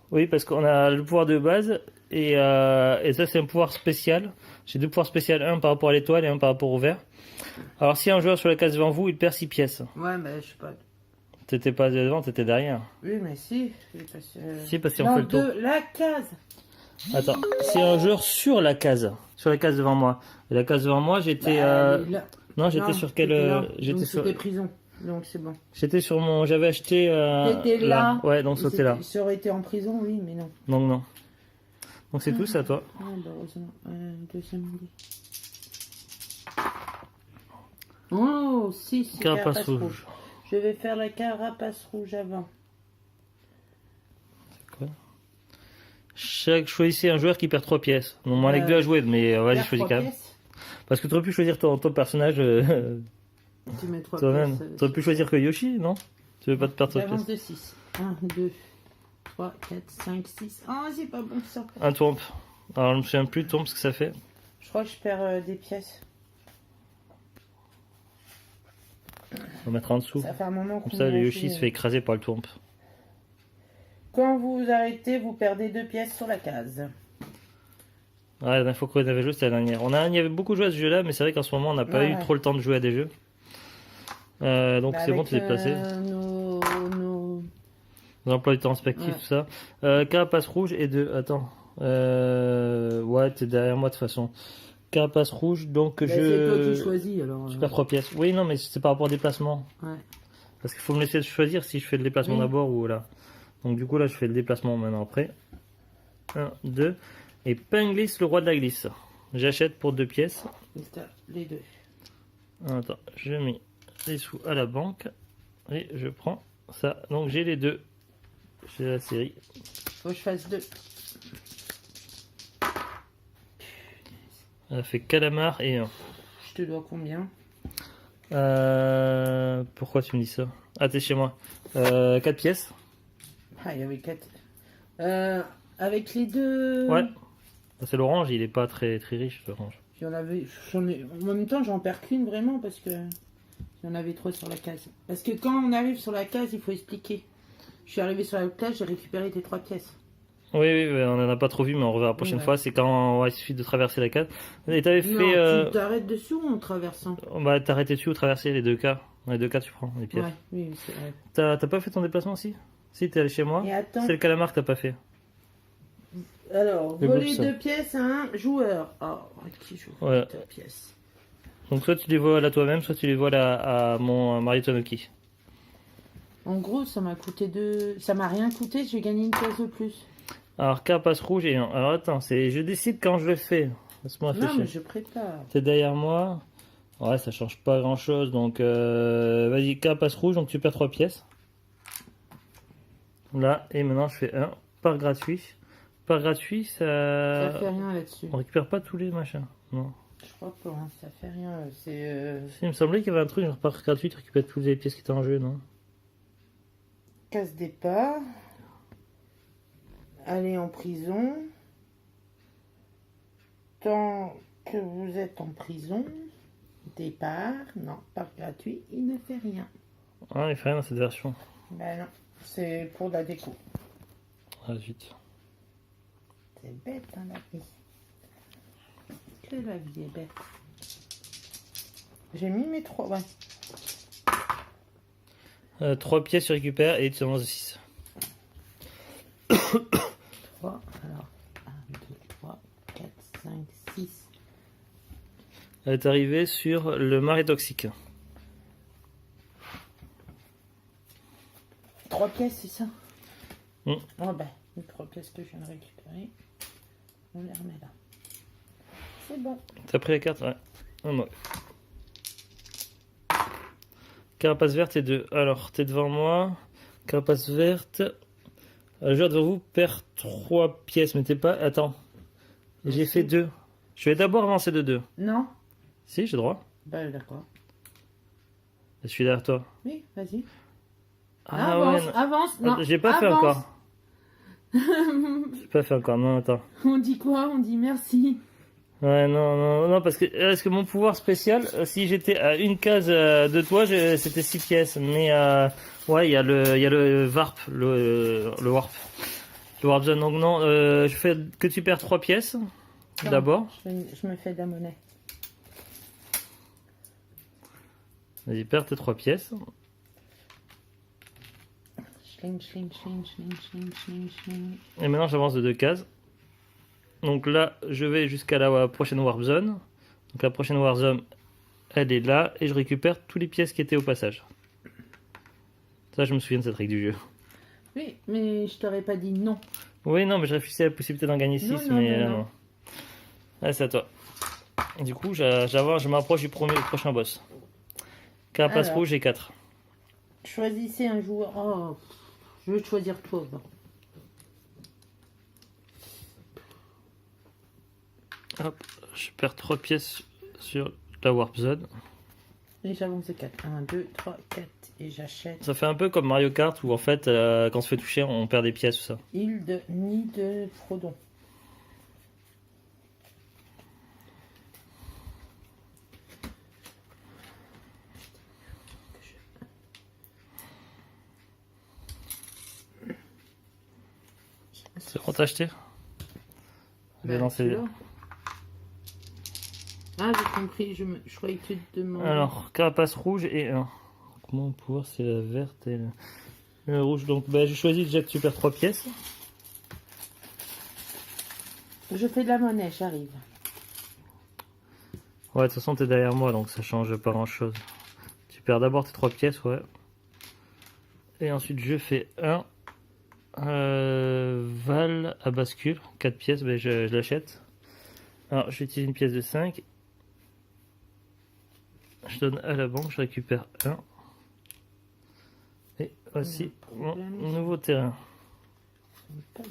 Oui, parce qu'on a le pouvoir de base et ça c'est un pouvoir spécial. J'ai 2 pouvoirs spéciaux, un par rapport à l'étoile et un par rapport au vert. Alors si un joueur sur la case devant vous, il perd 6 pièces. Ouais, mais je sais pas. T'étais pas devant, t'étais derrière. Oui, mais si. Si, parce qu'on fait le tour. La case. Attends, c'est un joueur sur la case devant moi. Et la case devant moi, j'étais. Non, j'étais sur quelle. J'étais sur. C'était prison, donc c'est bon. J'étais sur mon. J'avais acheté. T'étais là. Ouais, donc c'était là. Ça aurait été en prison, oui, mais non. Donc non. Donc c'est tout, c'est à toi. Ah, bah heureusement. Deuxième lit. Oh, 6. Carapace rouge. Je vais faire la carapace rouge avant. Choisissez un joueur qui perd 3 pièces. Donc moi avec 2 à jouer, mais vas-y, choisis quand même. Parce que tu aurais pu choisir ton personnage. Tu mets 3 pièces. Tu aurais pu choisir que Yoshi, non? Tu veux pas te perdre 3 pièces. J'avance de 6. 1, 2, 3, 4, 5, 6. Oh, c'est pas bon ça. Un tourbe. Alors je me souviens plus de tourbe ce que ça fait. Je crois que je perds des pièces. On va mettre en dessous. Ça fait un moment comme ça, le Yoshi se fait écraser par le tourbe. Quand vous arrêtez, vous perdez 2 pièces sur la case. Ouais, la dernière fois qu'on avait joué, c'était la dernière. Il y avait beaucoup joué à ce jeu-là, mais c'est vrai qu'en ce moment, on n'a pas eu trop le temps de jouer à des jeux. Donc c'est bon, tu t'es placé. Nos emplois du temps respectifs, tout ça. Carapace rouge et 2. Attends. Ouais, t'es derrière moi de toute façon. Carapace rouge, donc c'est toi qui choisis alors. Je perds 3 pièces. Oui, non, mais c'est par rapport au déplacement. Ouais. Parce qu'il faut me laisser choisir si je fais le déplacement d'abord ou là. Donc du coup là je fais le déplacement maintenant après. 1, 2. Et Pinglis, le roi de la glisse. J'achète pour 2 pièces. Les 2. Attends, je mets les sous à la banque. Et je prends ça. Donc j'ai les 2. J'ai la série. Faut que je fasse 2. Elle fait calamar et 1. Je te dois combien? Pourquoi tu me dis ça? Ah, t'es chez moi. 4 pièces. Ah, il y avait 4. Avec les 2. Ouais. C'est l'orange, il est pas très riche l'orange. En même temps, j'en perds qu'une vraiment parce que il y en avait 3 sur la case. Parce que quand on arrive sur la case, il faut expliquer. Je suis arrivé sur la case, j'ai récupéré tes 3 pièces. Oui, on en a pas trop vu, mais on reverra la prochaine fois. C'est quand il suffit de traverser la case. Et t'avais fait. Tu t'arrêtes dessus ou en traversant? Bah, t'arrêtes dessus ou traverser les 2 cas. Dans les 2 cas, tu prends les pièces. Ouais, oui, c'est vrai. T'as pas fait ton déplacement aussi? Si, t'es allé chez moi. C'est le calamar que t'as pas fait. Alors, voler 2 pièces à un joueur. Oh, qui joue 2 pièces. Donc, soit tu les voles à toi-même, soit tu les voles à mon Mario Tanuki. En gros, ça m'a coûté 2. Ça m'a rien coûté, j'ai gagné une pièce de plus. Alors, carapace rouge et 1. Alors, attends, je décide quand je le fais. Laisse-moi réfléchir. Non, mais je prépare. T'es derrière moi. Ouais, ça change pas grand-chose. Donc, vas-y, carapace rouge, donc tu perds 3 pièces. Là, et maintenant, je fais 1 par gratuit. Par gratuit, ça fait rien là-dessus. On récupère pas tous les machins, non. Je crois pas, hein, ça fait rien. Il me semblait qu'il y avait un truc genre par gratuit, tu récupères toutes les pièces qui étaient en jeu, non? Case départ. Aller en prison. Tant que vous êtes en prison. Départ. Non, pas gratuit. Il ne fait rien. Ah, il fait rien dans cette version. Ben non, c'est pour la déco. Ah, zut. C'est bête, hein, la vie. Que la vie est bête. J'ai mis mes 3, ouais. 3 pièces tu récupères et tu avances de 6. 3, alors 1, 2, 3, 4, 5, 6. Elle est arrivée sur le marais toxique. 3 pièces, c'est ça? Mm. Oh ben, les 3 pièces que je viens de récupérer, on les remet là. C'est bon. T'as pris la carte? Ouais. Ah, moi. Carapace verte et 2. Alors, t'es devant moi. Carapace verte. Le joueur devant vous perd 3 pièces, mais t'es pas... Attends. J'ai fait 2. Je vais d'abord avancer de 2. Non? Si, j'ai droit. Ben d'accord. Je suis derrière toi. Oui, vas-y. Ah avance, ouais. avance, non. Attends, j'ai pas fait avance. encore. J'ai pas fait encore. Non, attends. On dit quoi? On dit merci. Ouais, non, parce que est-ce que mon pouvoir spécial, si j'étais à une case de toi, c'était 6 pièces. Mais ouais, il y a le warp, le warp, le warp zone. Donc non, je fais que tu perds 3 pièces d'abord. Je me fais de la monnaie. Vas-y, perds tes 3 pièces. Schling, schling, schling, schling, schling, schling, schling. Et maintenant, j'avance de 2 cases. Donc là, je vais jusqu'à la prochaine warp zone. Donc la prochaine warp zone, elle est là. Et je récupère tous les pièces qui étaient au passage. Ça, je me souviens de cette règle du jeu. Oui, mais je t'aurais pas dit non. Oui, non, mais je réfléchissais à la possibilité d'en gagner 6, Non, mais non. non. Allez, c'est à toi. Du coup, je m'approche du prochain boss. Carapace Alors. rouge et 4. Choisissez un joueur. Oh, je veux choisir toi. Bon. Hop, je perds 3 pièces sur la warp zone. Et j'avance de 4. 1, 2, 3, 4. Et j'achète Ça fait un peu comme Mario Kart où en fait, quand on se fait toucher, on perd des pièces, tout ça. île de Nid de Frodon. C'est bon, t'as acheté? Je vais lancer. celui-là. Ah, j'ai compris. Je croyais que tu te demandais. Alors, carapace rouge et 1. Donc, mon pouvoir, c'est la verte et le rouge. Donc, bah, j'ai choisi déjà que tu perds 3 pièces. Je fais de la monnaie, j'arrive. Ouais, de toute façon, t'es derrière moi, donc ça change pas grand chose. Tu perds d'abord tes 3 pièces, ouais. Et ensuite, je fais 1. Val à bascule, 4 pièces, ben je l'achète. Alors, j'utilise une pièce de 5. Je donne à la banque, je récupère 1. Et voici mon nouveau terrain. Pas dans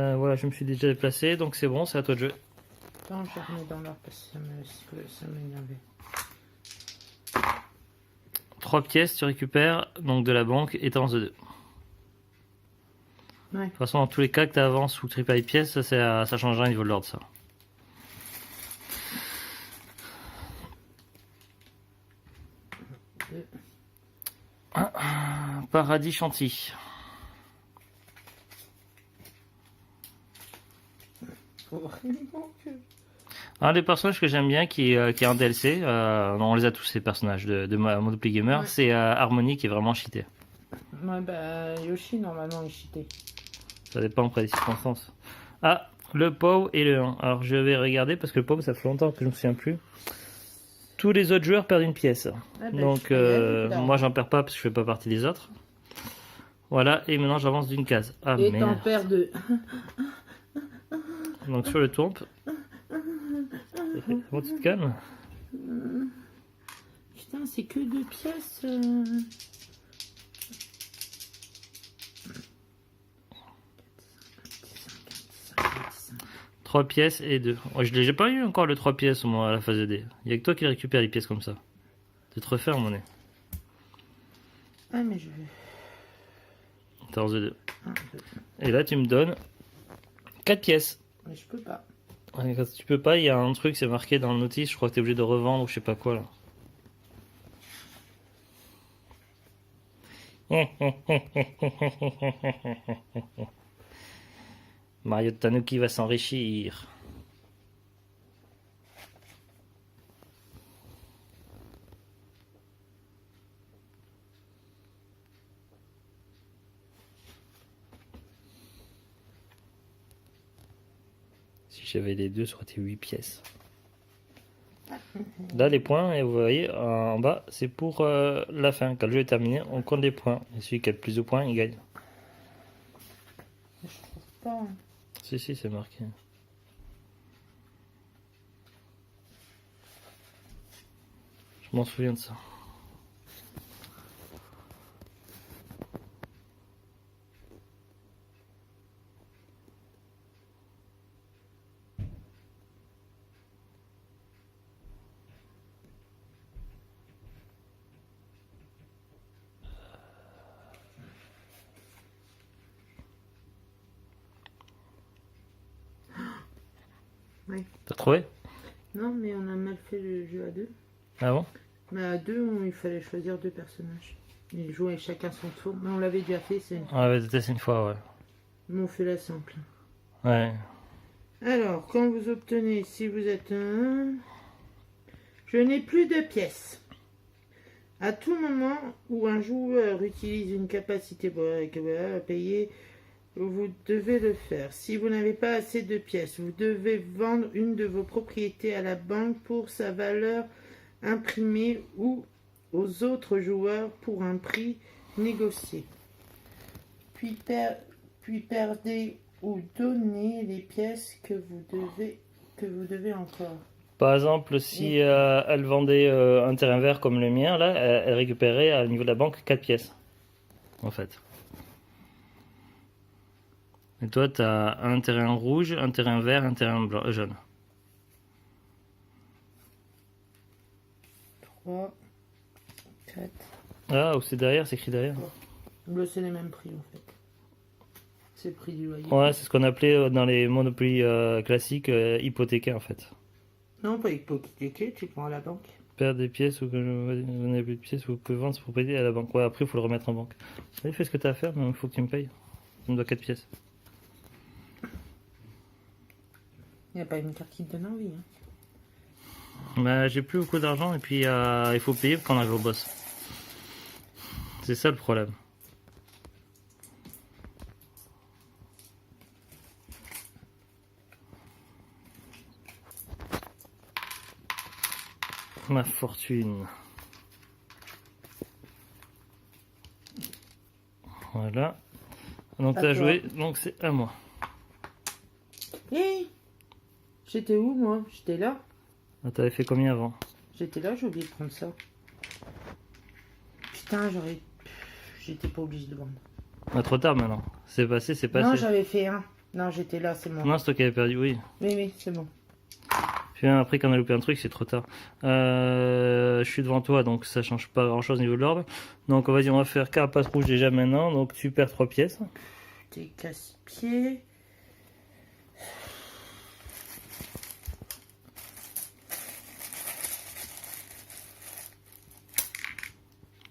le Voilà, je me suis déjà déplacé, donc c'est bon, c'est à toi de jouer. Non, je remets dans l'ordre parce que ça m'énervait. 3 pièces, tu récupères donc de la banque et t'avances de 2. Ouais. De toute façon, dans tous les cas que tu avances ou que tu récupères les pièces, ça change rien au niveau de l'ordre, ça. Paradis Chantilly. Un des personnages que j'aime bien qui est un DLC, on les a tous ces personnages de Monopoly Gamer, Ouais. c'est Harmony qui est vraiment cheaté. Ouais, bah, Yoshi, normalement, est cheaté. Ça dépend après des circonstances. Ah, le POW et le 1. Alors je vais regarder parce que le POW ça fait longtemps que je me souviens plus. Tous les autres joueurs perdent une pièce. Ah, bah, Donc moi j'en perds pas parce que je fais pas partie des autres. Voilà, et maintenant j'avance d'une case. Ah et t'en merde. perds 2. Donc sur le tourpe. Comment tu te calmes? Putain, c'est que 2 pièces. 3 pièces et 2. Oh, j'ai pas eu encore le 3 pièces moi à la phase de D. Il y a que toi qui récupère les pièces comme ça. Tu te refermes mon nez. Ah, mais je vais. Torse de 2. 1, 2. Et là, tu me donnes 4 pièces. Mais je peux pas. Ouais, quand tu peux pas, il y a un truc, c'est marqué dans le notice, je crois que tu es obligé de revendre ou je sais pas quoi là. Mario Tanuki va s'enrichir. Si j'avais les deux, ça aurait été 8 pièces. Là, les points, et vous voyez, en bas, c'est pour la fin. Quand le jeu est terminé, on compte les points. Et celui qui a le plus de points, il gagne. Je trouve pas. Si, c'est marqué. Je m'en souviens de ça. Oui. T'as trouvé? Non, mais on a mal fait le jeu à 2. Ah bon? Mais à 2, il fallait choisir 2 personnages. Ils jouaient chacun son tour. Mais on l'avait déjà fait, c'est une fois. On avait testé une fois, ouais. Mais on fait la simple. Ouais. Alors, quand vous obtenez, si vous êtes un... Je n'ai plus de pièces. À tout moment où un joueur utilise une capacité à payer, vous devez le faire. Si vous n'avez pas assez de pièces, vous devez vendre une de vos propriétés à la banque pour sa valeur imprimée ou aux autres joueurs pour un prix négocié. Puis perdez ou donnez les pièces que vous devez encore. Par exemple, si elle vendait un terrain vert comme le mien, là, elle récupérait au niveau de la banque 4 pièces. En fait. Et toi, tu as un terrain rouge, un terrain vert, un terrain blanc, jaune. 3, 4. Ah, ou c'est derrière, c'est écrit derrière. Là, c'est les mêmes prix en fait. C'est le prix du loyer. Ouais, c'est ce qu'on appelait dans les Monopoly classiques hypothéqués en fait. Non, pas hypothéqué, tu prends à la banque. Perdre des pièces ou que vous n'avez plus de pièces, vous pouvez vendre cette propriété à la banque. Ouais, après, il faut le remettre en banque. Allez, fais ce que tu as à faire, mais il faut que tu me payes. Tu me dois 4 pièces. Il n'y a pas une carte qui te donne envie. Hein. Bah, j'ai plus beaucoup d'argent et puis il faut payer quand on arrive au boss. C'est ça le problème. Ma fortune. Voilà. Donc t'as joué, donc c'est à moi. Hé, j'étais où moi? J'étais là. Ah, t'avais fait combien avant? J'étais là, j'ai oublié de prendre ça. Putain, j'étais pas obligé de vendre. Ah, trop tard maintenant. C'est passé, c'est passé. Non, j'avais fait un. Non, j'étais là, c'est bon. Non, c'est toi qui avais perdu, oui. Oui, c'est bon. Puis même après, quand on a loupé un truc, c'est trop tard. Je suis devant toi, donc ça change pas grand chose au niveau de l'ordre. Donc vas-y, on va faire carapace rouge déjà maintenant. Donc tu perds 3 pièces. T'es casse-pied.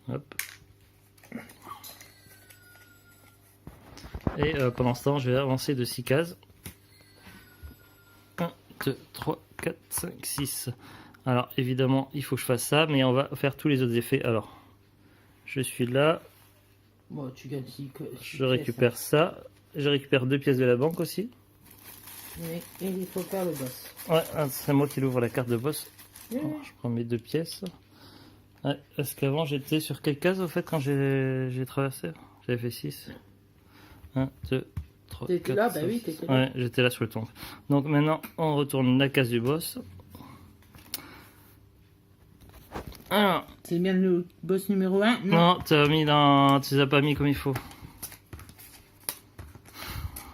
Hop. Et pendant ce temps, je vais avancer de 6 cases. 1, 2, 3, 4, 5, 6. Alors évidemment, il faut que je fasse ça, mais on va faire tous les autres effets. Alors, je suis là. Bon, tu gagnes je récupère ça. Je récupère 2 pièces de la banque aussi. Mais il faut faire le boss. Ouais, c'est moi qui l'ouvre la carte de boss. Oui. Alors, je prends mes 2 pièces. Ouais, est-ce qu'avant j'étais sur quelle case au fait quand j'ai traversé? J'avais fait 6. 1, 2, 3, T'étais 4, là, 5, bah oui, t'étais là. Ouais, j'étais là sur le ton. Donc maintenant, on retourne la case du boss. Alors. C'est bien le boss numéro 1? Non, tu les as pas mis comme il faut.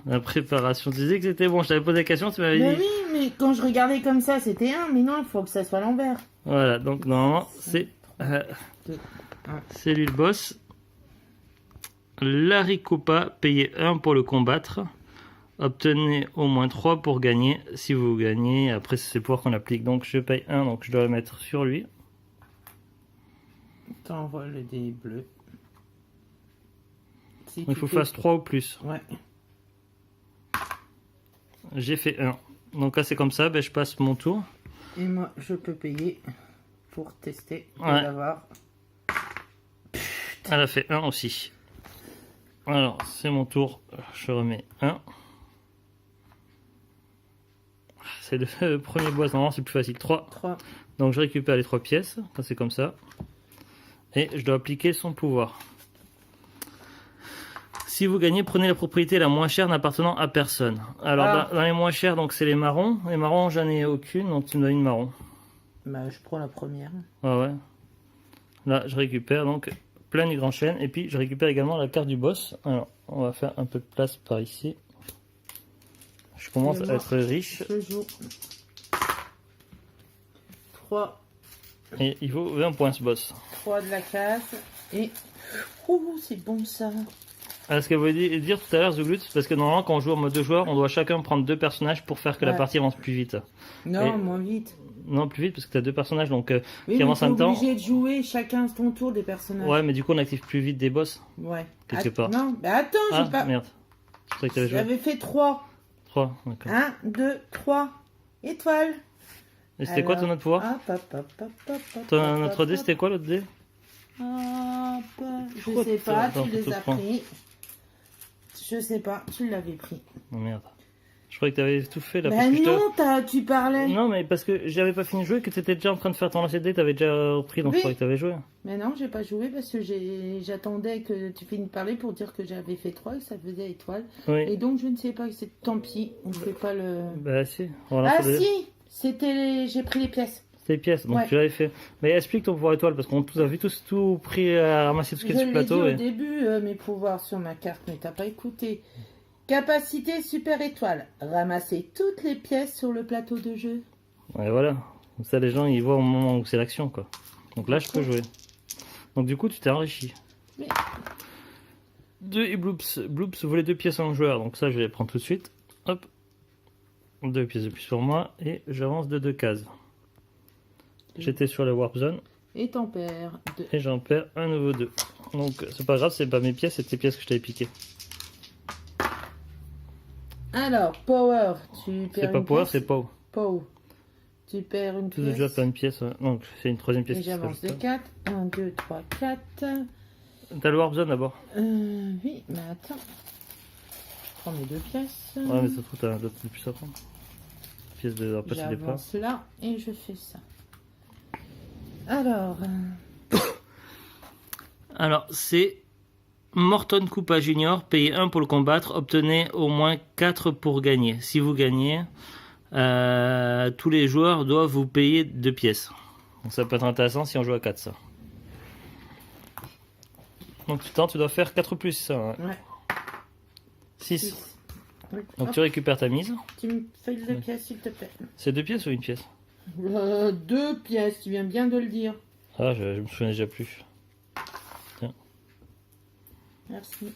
La préparation, tu disais que c'était bon, je t'avais posé la question, tu m'avais dit. Mais oui, mais quand je regardais comme ça, c'était 1, mais non, il faut que ça soit à l'envers. Voilà, donc normalement, c'est lui le boss. L'Aricopa, payez 1 pour le combattre. Obtenez au moins 3 pour gagner. Si vous gagnez, après c'est le pouvoir qu'on applique. Donc je paye 1, donc je dois le mettre sur lui. T'envoies le dé bleu. Si Il faut faire 3 ou plus. Ouais. J'ai fait 1. Donc là c'est comme ça, ben, je passe mon tour. Et moi je peux payer pour tester et Ouais. l'avoir. Elle a fait 1 aussi. Alors c'est mon tour, je remets 1. C'est le premier bois, normalement c'est plus facile. 3. 3. Donc je récupère les 3 pièces, ça c'est comme ça. Et je dois appliquer son pouvoir. Si vous gagnez, prenez la propriété la moins chère n'appartenant à personne. Alors dans les moins chers, donc c'est les marrons. Les marrons, j'en ai aucune, donc tu me donnes une marron. Bah je prends la première. Ah ouais. Là je récupère donc plein du grand chêne. Et puis je récupère également la carte du boss. Alors on va faire un peu de place par ici. Je commence à être riche. Je joue 3. Et il faut 20 points ce boss. 3 de la case. Et... Oh, c'est bon ça. Alors, ce qu'elle voulait dire tout à l'heure, Zuglut, parce que normalement, quand on joue en mode 2 joueurs, on doit chacun prendre 2 personnages pour faire que la partie avance plus vite. Non, moins vite. Non, plus vite, parce que tu as 2 personnages donc, Oui, qui avancent en même temps. obligé de jouer chacun son tour des personnages. Ouais, mais du coup, on active plus vite des boss. Ouais. Quelque part. Non, bah attends, Ah, j'ai pas. merde. Je croyais que t'avais joué. J'avais fait 3. 3, d'accord. 1, 2, 3. Étoile. Et c'était quoi ton autre pouvoir Notre dé, c'était quoi l'autre dé Je sais pas, tu les as pris. Je sais pas, tu l'avais pris. Oh merde. Je croyais que t'avais tout fait là. Bah parce que non, tu parlais. Non, mais parce que j'avais pas fini de jouer, que t'étais déjà en train de faire ton lancer de dé, t'avais déjà repris, donc Oui. je croyais que t'avais joué. Mais non, j'ai pas joué parce que j'attendais que tu finisses de parler pour dire que j'avais fait 3 et que ça faisait étoile. Oui. Et donc je ne sais pas, c'est tant pis, on fait pas le... Bah si. On va Ah lancer le dé. si, c'était j'ai pris les pièces. C'était les pièces, donc Ouais. tu l'avais fait. Mais explique ton pouvoir étoile, parce qu'on tous a vu tous tout pris à ramasser tout ce qui est Je sur le l'ai dit plateau. au Et... début, mes pouvoirs sur ma carte, mais t'as pas écouté. Capacité super étoile. Ramasser toutes les pièces sur le plateau de jeu. Ouais, voilà. Comme ça, les gens, ils voient au moment où c'est l'action, quoi. Donc là, je peux jouer. Donc du coup, tu t'es enrichi. Oui. 2 et Bloops. Bloops voulait 2 pièces en joueur, donc ça, je vais les prendre tout de suite. Hop. 2 pièces de plus pour moi, et j'avance de 2 cases. J'étais sur la Warp Zone, Et t'en perds 2. et j'en perds un nouveau 2. Donc c'est pas grave, c'est pas mes pièces, c'est tes pièces que je t'avais piquées. Alors, Power, tu perds C'est pas une Power, pièce. c'est Pow. Pow. Tu perds une Tous pièce. les joueurs perdent une pièce, ouais. Donc c'est une troisième pièce Et qui se j'avance de rajoute. 4. 1, 2, 3, 4. T'as le Warp Zone d'abord. Oui, mais attends. Je prends mes 2 pièces. Ouais, mais ça se trouve, t'as d'autres plus à prendre. Pièce de la partie départ. J'avance là et je fais ça. Alors, Alors, c'est Morton Koopa Junior, payez 1 pour le combattre, obtenez au moins 4 pour gagner. Si vous gagnez, tous les joueurs doivent vous payer 2 pièces. Donc ça peut être intéressant si on joue à 4, ça. Donc tu dois faire 4 plus, ça. Hein. ouais. 6. Oui. Donc Hop, tu récupères ta mise. tu me fais 2 pièces, s'il te plaît. C'est 2 pièces ou une pièce 2 pièces, tu viens bien de le dire. Ah, je me souviens déjà plus. Merci.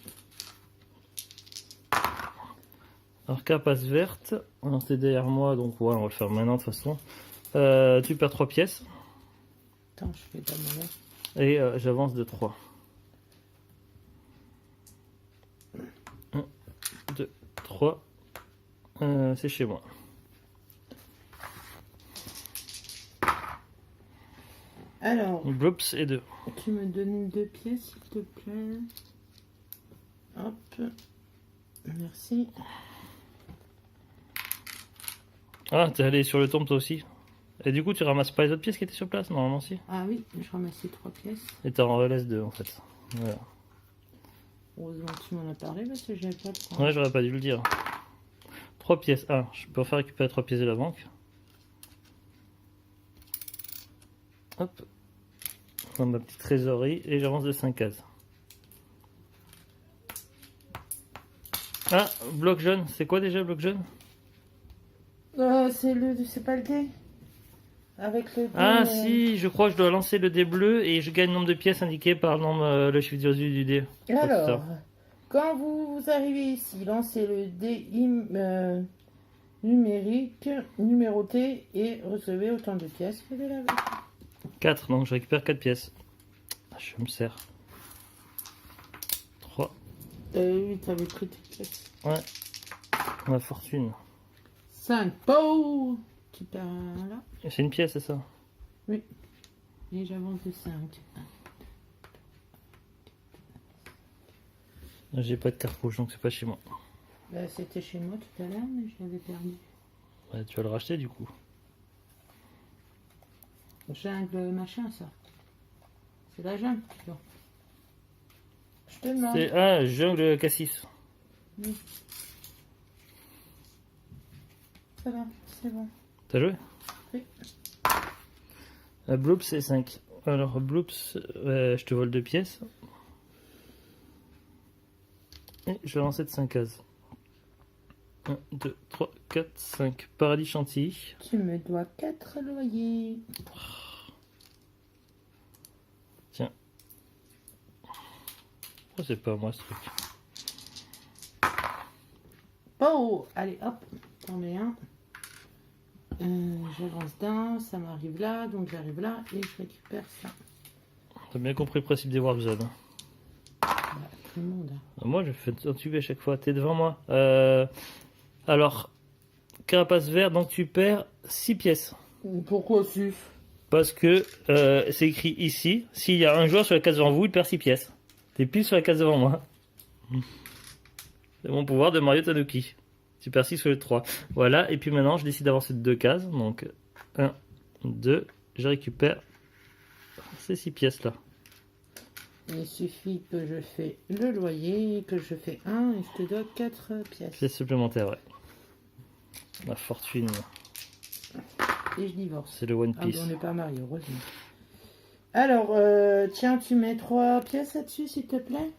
Alors, carapace verte. Alors, c'est derrière moi, donc ouais, on va le faire maintenant de toute façon. Tu perds 3 pièces. Attends, je fais ta monnaie. Et j'avance de 3. 1, 2, 3. C'est chez moi. Alors, Bloops et 2. tu me donnes 2 pièces, s'il te plaît. Hop. Merci. Ah, t'es allé sur le tombe toi aussi. Et du coup, tu ramasses pas les autres pièces qui étaient sur place, normalement si. Ah oui, je ramassais 3 pièces. Et t'en relaisses 2 en fait. Voilà. Heureusement que tu m'en as parlé parce que j'avais pas le temps. Ouais, j'aurais pas dû le dire. 3 pièces. Ah, je peux faire récupérer 3 pièces de la banque. Hop. Dans ma petite trésorerie. Et j'avance de 5 cases. Ah, bloc jaune. C'est quoi déjà bloc jaune? C'est pas le dé. Avec le dé. Ah si, je crois que je dois lancer le dé bleu et je gagne le nombre de pièces indiquées par le nombre, le chiffre du dé. Alors, Quand vous arrivez ici, lancez le dé numérique, numéroté et recevez autant de pièces que de la vôtre. 4, donc je récupère 4 pièces. Je me sers. 3. Oui, t'avais pris tes pièces. Ouais. Ma fortune. 5. Pow! Tu perds là. C'est une pièce, c'est ça? Oui. Et j'avance de 5. J'ai pas de carte rouge, donc c'est pas chez moi. Bah, c'était chez moi tout à l'heure, mais je l'avais perdu. Ouais, tu vas le racheter du coup. Jungle machin, ça. C'est la jungle, tu vois. Je te demande. C'est un jungle cassis. Oui. Ça va, c'est bon. T'as joué? Oui. Bloops c'est 5. Alors Bloops, je te vole 2 pièces. Et je vais lancer de 5 cases. 1, 2, 3, 4, 5. Paradis Chantilly. Tu me dois 4 loyers. Tiens. Oh, c'est pas moi ce truc. Oh, allez, hop, t'en mets un. J'avance d'un, ça m'arrive là, donc j'arrive là et je récupère ça. T'as bien compris le principe des Warp Zones. Bah, tout le monde. Moi, je fais un tube à chaque fois. T'es devant moi. Alors, carapace vert, donc tu perds 6 pièces. Pourquoi Suf? Parce que c'est écrit ici. S'il y a un joueur sur la case devant vous, il perd 6 pièces. T'es pile sur la case devant moi. C'est mon pouvoir de Mario Tanuki. Tu perds 6 sur le 3. Voilà, et puis maintenant, je décide d'avancer de 2 cases. Donc, 1, 2, je récupère ces 6 pièces là. Il suffit que je fais le loyer, que je fais 1 et je te donne 4 pièces. Pièces supplémentaires, ouais. Ma fortune, Et je divorce. c'est le One Ah, Piece. bon, on n'est pas mariés, heureusement. Alors, tiens, tu mets 3 pièces là-dessus, s'il te plaît.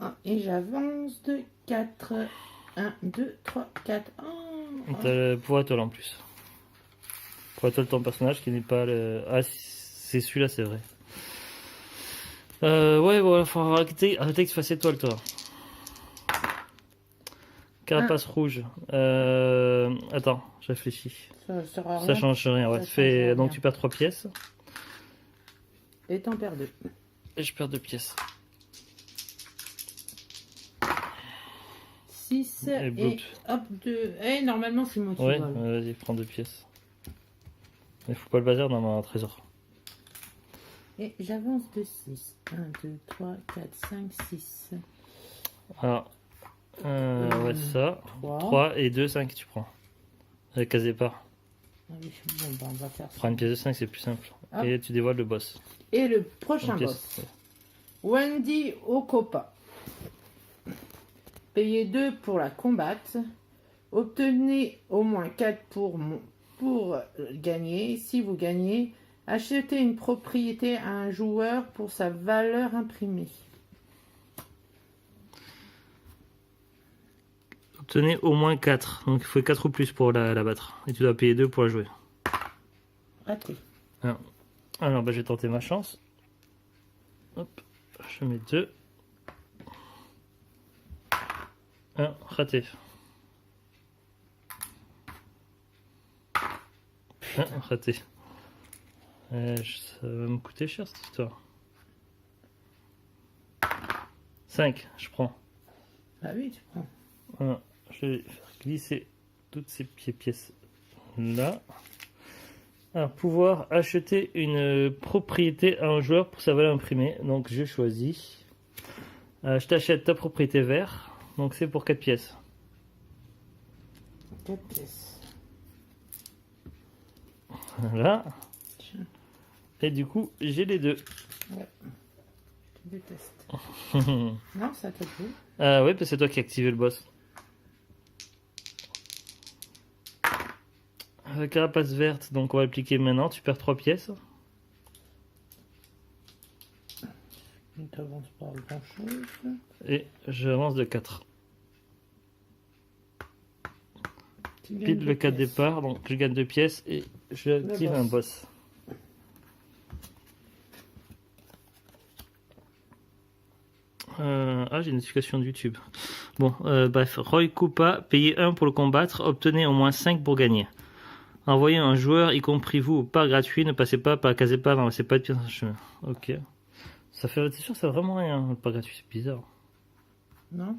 Ah, et j'avance de 4. 1, 2, 3, 4. Oh, T'as le pouvoir étoile en plus. Pouvoir étoile de ton personnage qui n'est pas le... Ah, c'est celui-là, c'est vrai. Ouais, voilà, faut arrêter que tu fasses étoile, toi. Carapace rouge. Attends, je réfléchis. ça sera Ça rien. change rien, ouais. Ça Tu fais... changera Donc rien. tu perds 3 pièces. Et t'en perds 2. Et je perds 2 pièces. 6 et bloops. hop, 2. Eh, normalement, c'est moi qui Ouais, vole. vas-y, prends 2 pièces. Mais faut pas le bazar dans un trésor. Et j'avance de 6. 1, 2, 3, 4, 5, 6. Alors, ouais, ça. 3. 3 et 2, 5, tu prends. Avec case départ. Ah oui, bon, bah, on va faire ça. Prends une pièce de 5, c'est plus simple. Hop. Et tu dévoiles le boss. Et le prochain Une pièce, boss. ouais. Wendy Okopa. Payez 2 pour la combattre. Obtenez au moins 4 pour gagner. Si vous gagnez, achetez une propriété à un joueur pour sa valeur imprimée. Obtenez au moins 4. Donc il faut 4 ou plus pour la battre. Et tu dois payer 2 pour la jouer. Raté. Alors bah, je vais tenter ma chance. Hop, je mets 2. 1, raté. 1, raté. Ça va me coûter cher cette histoire. 5, je prends. Ah oui, tu prends. Voilà, je vais faire glisser toutes ces pièces là. Alors, pouvoir acheter une propriété à un joueur pour sa valeur imprimée. Donc, je choisis. Je t'achète ta propriété vert. Donc, c'est pour 4 pièces. 4 pièces. Voilà. Tiens. Et du coup, j'ai les deux. Ouais. Je te déteste. Non, ça te plaît. Oui, parce que c'est toi qui as activé le boss. Carapace verte, donc on va appliquer maintenant. Tu perds 3 pièces. Ne t'avance pas grand chose. Et j'avance de 4. Tu gagnes Pile le 2 4 pièces. départ, donc je gagne 2 pièces et je tire un boss. J'ai une notification de YouTube. Bon, bref. Roy Koopa, payez 1 pour le combattre, obtenez au moins 5 pour gagner. Envoyez un joueur, y compris vous, au parc gratuit, ne passez pas par casez pas, n'avancez pas de pièces en chemin. Ok. Ça fait, t'es sûr, c'est vraiment rien, le parc gratuit, c'est bizarre. Non?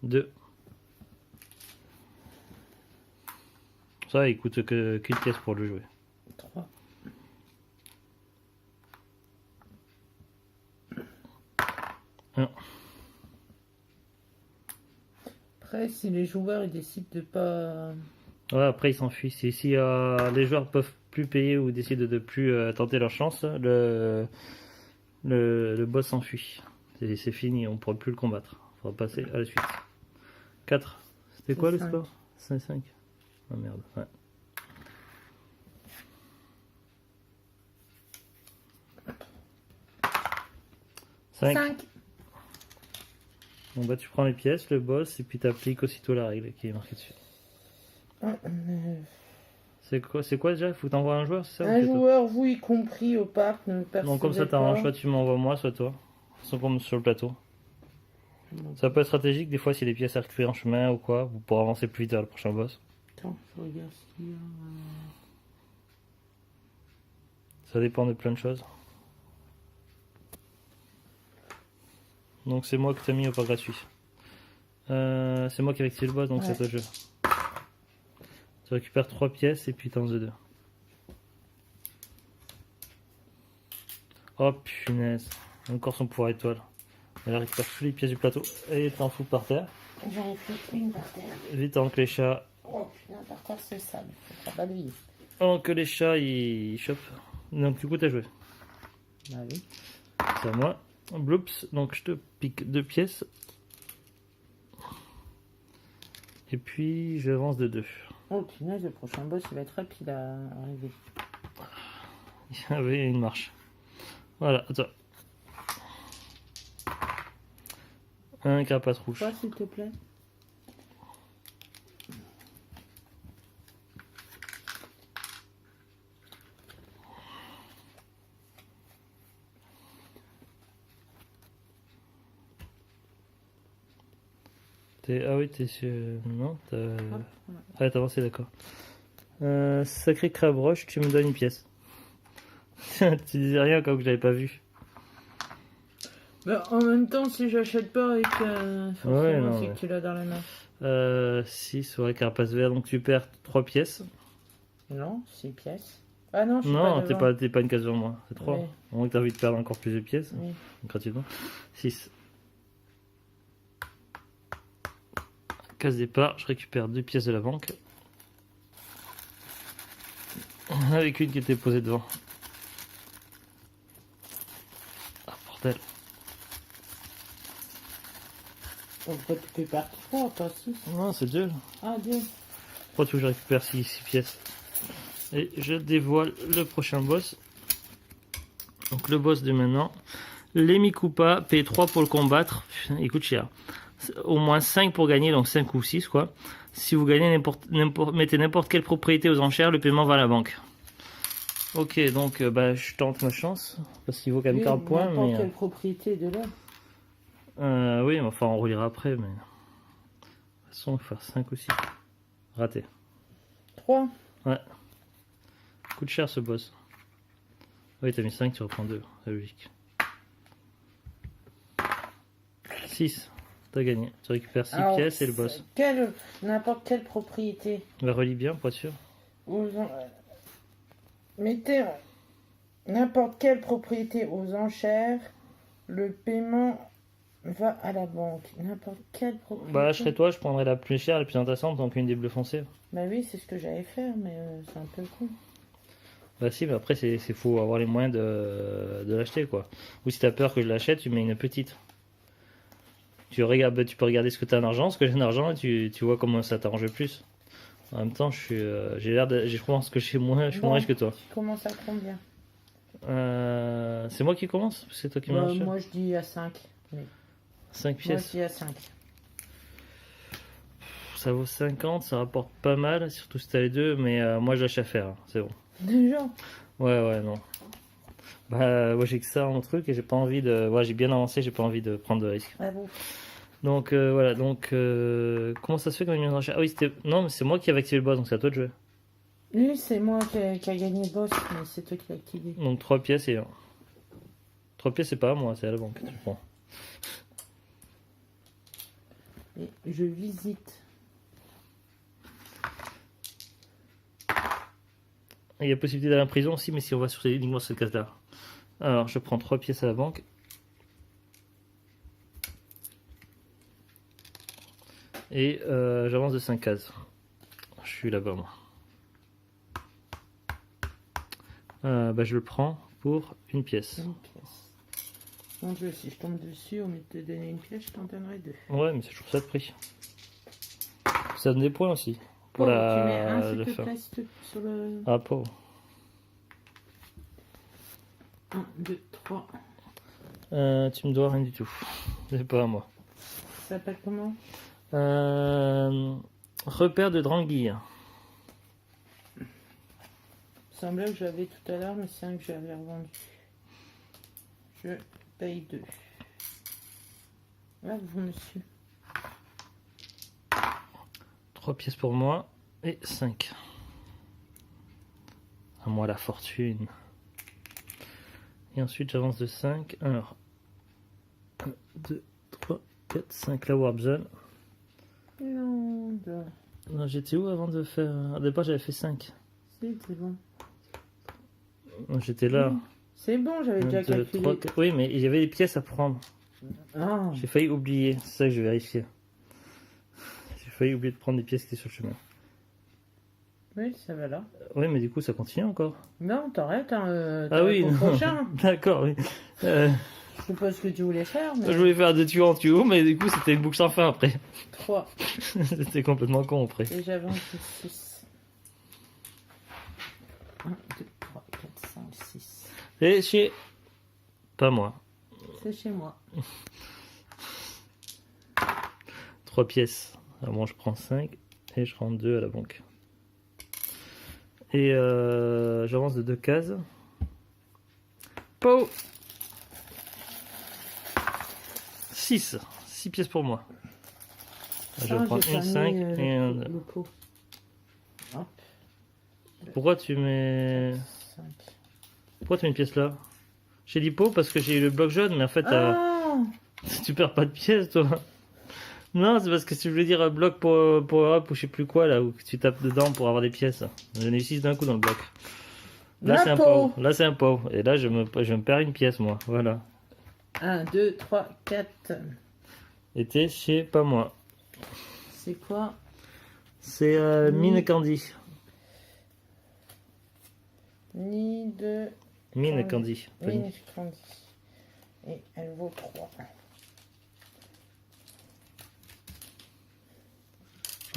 2. Ça, il coûte qu'une pièce pour le jouer. 3. Après, si les joueurs ils décident de pas... Ouais, après ils s'enfuient. Si les joueurs peuvent plus payer ou décident de plus tenter leur chance, le boss s'enfuit. C'est fini, on ne pourra plus le combattre. On va passer à la suite. 4. C'était quoi le score? 5. Ah merde, ouais. 5. Bon bah tu prends les pièces, le boss, et puis tu appliques aussitôt la règle qui est marquée dessus. C'est quoi déjà? Il faut t'envoyer un joueur, c'est ça? Un joueur, vous y compris, au parc, ne percevez Donc comme ça t'arranges, soit tu m'envoies moi, soit toi. Ils sont comme sur le plateau. Ça peut être stratégique des fois si les pièces arrivent en chemin ou quoi, vous pourrez avancer plus vite vers le prochain boss. Attends, je regarde s'il y a... Ça dépend de plein de choses. Donc c'est moi qui t'ai mis au parc gratuit. C'est moi qui ai activé le boss, donc c'est toi le jeu. Tu récupères 3 pièces et puis t'en as 2. Oh punaise, encore son pouvoir étoile. Elle récupère toutes les pièces du plateau et t'en fous par terre. J'en ai fait une par terre. Vite avant que les chats... Oh putain, par terre c'est sale, faut pas de vie. Avant que les chats ils chopent. Donc du coup t'as joué. Bah oui. C'est à moi. Bloops, donc je te pique 2 pièces. Et puis j'avance de 2. Oh punaise, le prochain boss il va être rapide à arriver. Il y avait une marche. Voilà, attends. Un carapace rouge. Toi s'il te plaît. Ah oui, t'es sur... Non, t'as... Ah, t'as avancé, d'accord. Sacré crabe roche, tu me donnes une pièce. Tu disais rien comme que j'avais pas vu. Bah, en même temps, si j'achète pas et que forcément c'est que tu l'as dans la main. 6, ouais, carapace vert, donc tu perds 3 pièces. Non, 6 pièces. Ah non, je suis non, pas t'es pas une case sur moi, c'est 3. Oui. Au moins que t'as envie de perdre encore plus de pièces, Oui. gratuitement. 6. Case départ, je récupère 2 pièces de la banque. Avec une qui était posée devant. Ah bordel. On peut tu peux partir 3, pas 6. Non, c'est 2. Ah 2. Pourquoi tu veux que je récupère 6 pièces? Et je dévoile le prochain boss. Donc le boss de maintenant. L'Emi Koopa, paye 3 pour le combattre. Il coûte cher. Au moins 5 pour gagner, donc 5 ou 6 quoi. Si vous gagnez mettez n'importe quelle propriété aux enchères, le paiement va à la banque. Ok, donc je tente ma chance. Parce qu'il vaut quand même 40 points. N'importe quelle propriété de là. Oui, mais enfin on relira après. Mais... De toute façon, il faut faire 5 ou 6. Raté. 3. Ouais. Coûte cher ce boss. Oui, t'as mis 5, tu reprends 2. C'est logique. 6. T'as gagné. Tu récupères 6 pièces et le boss. N'importe quelle propriété. Relis bien, pour être sûr. Mettez n'importe quelle propriété aux enchères. Le paiement va à la banque. N'importe quelle propriété. Bah, je serais toi, je prendrais la plus chère, la plus intéressante, donc une des bleus foncés. Bah oui, c'est ce que j'allais faire, mais c'est un peu con. Bah si, mais après, c'est faut avoir les moyens de l'acheter, quoi. Ou si t'as peur que je l'achète, tu mets une petite. Tu peux regarder ce que tu as en argent, ce que j'ai en argent, et tu vois comment ça t'arrange le plus. En même temps, je pense que je suis moins riche que toi. Tu commences à combien? C'est moi qui commence? C'est toi qui m'en Moi je dis à 5. Mais... 5 pièces. Moi je dis à 5. Ça vaut 50, ça rapporte pas mal, surtout si t'as les deux, mais moi je lâche à faire, hein, c'est bon. Déjà? Ouais, non. Bah, moi j'ai que ça en truc et j'ai pas envie de. Ouais, j'ai bien avancé, j'ai pas envie de prendre de risques. Ah bon. Donc voilà, donc comment ça se fait quand il y a une enchère? Ah oui, c'était. Non, mais c'est moi qui avais activé le boss, donc c'est à toi de jouer. Lui, c'est moi qui a gagné le boss, mais c'est toi qui l'as activé. Donc 3 pièces et 3 pièces, c'est pas à moi, c'est à la banque. Tu prends. Et je visite. Il y a possibilité d'aller en prison aussi, mais si on va sur uniquement cette case-là. Alors, je prends 3 pièces à la banque. Et j'avance de 5 cases. Je suis là-bas, moi. Bah, je le prends pour une pièce. Une pièce. Mon Dieu, si je tombe dessus, au lieu de te donner une pièce, je t'en donnerai 2. Ouais, mais c'est toujours ça de prix. Ça donne des points aussi. Pour Tu la mets un, le s'il te faire. plaît, sur le... Ah, pauvre. 1, 2, 3. Tu me dois rien du tout. C'est pas à moi. Ça s'appelle comment? Repère de Dranguille. Il semblait que j'avais tout à l'heure, mais c'est un que j'avais revendu. Je paye 2. Là, vous, monsieur. 3 pièces pour moi et 5. À moi la fortune. Et ensuite j'avance de 5. Alors 1, 2, 3, 4, 5 la Warp Zone. Non, Non, j'étais où avant de faire. Au départ j'avais fait 5. c'est bon. J'étais là. C'est bon, j'avais 1, déjà 2, calculé. 3, 4. Oui, mais il y avait des pièces à prendre. Ah, J'ai failli oublier. C'est ça que je vérifiais. J'ai failli oublier de prendre des pièces qui étaient sur le chemin. oui, ça va là. Oui, mais du coup ça continue encore. Non, t'arrêtes, hein, Ah oui, pour le non. prochain. D'accord, oui. Je sais pas ce que tu voulais faire, mais... Je voulais faire de tuyau en tuyau, mais du coup c'était une boucle sans fin après. 3. C'était complètement con après. Et j'avance de 6. 1, 2, 3, 4, 5, 6. Et chez. Pas moi. C'est chez moi. 3 pièces. Alors moi je prends 5 et je rends 2 à la banque. Et j'avance de 2 cases. Pau 6. 6 pièces pour moi. Je Ça, prends j'ai une pas 5 mis, et un. le pot. Hop, Pourquoi tu mets. 5. Pourquoi tu mets une pièce là? J'ai dit pot parce que j'ai eu le bloc jaune, mais en fait Ah, tu perds pas de pièces toi. Non, c'est parce que si je voulais dire bloc pour Europe ou je sais plus quoi là, où tu tapes dedans pour avoir des pièces. J'en ai eu 6 d'un coup dans le bloc. Là La c'est un peau. pot. Là c'est un pot. Et là je me perds une pièce moi. Voilà. 1, 2, 3, 4. Et t'es chez pas moi. C'est quoi? C'est Mine Candy. Ni de... Mine Candy. Pas Mine ni. Candy. Et elle vaut 3.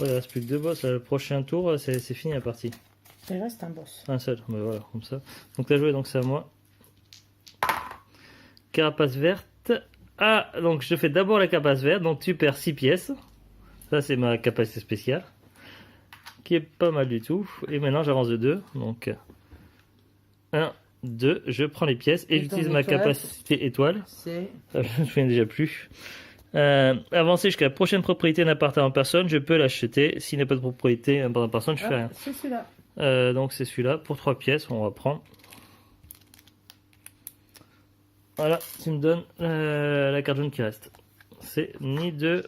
Oh, il reste plus que 2 boss. Le prochain tour, c'est fini la partie. Il reste un boss. Un seul. Mais voilà, comme ça. Donc t'as joué, donc c'est à moi. Carapace verte. Ah, donc je fais d'abord la carapace verte. Donc tu perds 6 pièces. Ça c'est ma capacité spéciale. Qui est pas mal du tout. Et maintenant j'avance de 2. Donc 1, 2. Je prends les pièces et Et j'utilise ton ma étoile, capacité étoile. C'est... Je me souviens déjà plus. Avancer jusqu'à la prochaine propriété n'appartenant à personne, je peux l'acheter. S'il n'y a pas de propriété n'appartenant à personne, je fais rien. C'est celui-là. Donc c'est celui-là pour 3 pièces, on va prendre. Voilà, tu me donnes la carte jaune qui reste. C'est Nid de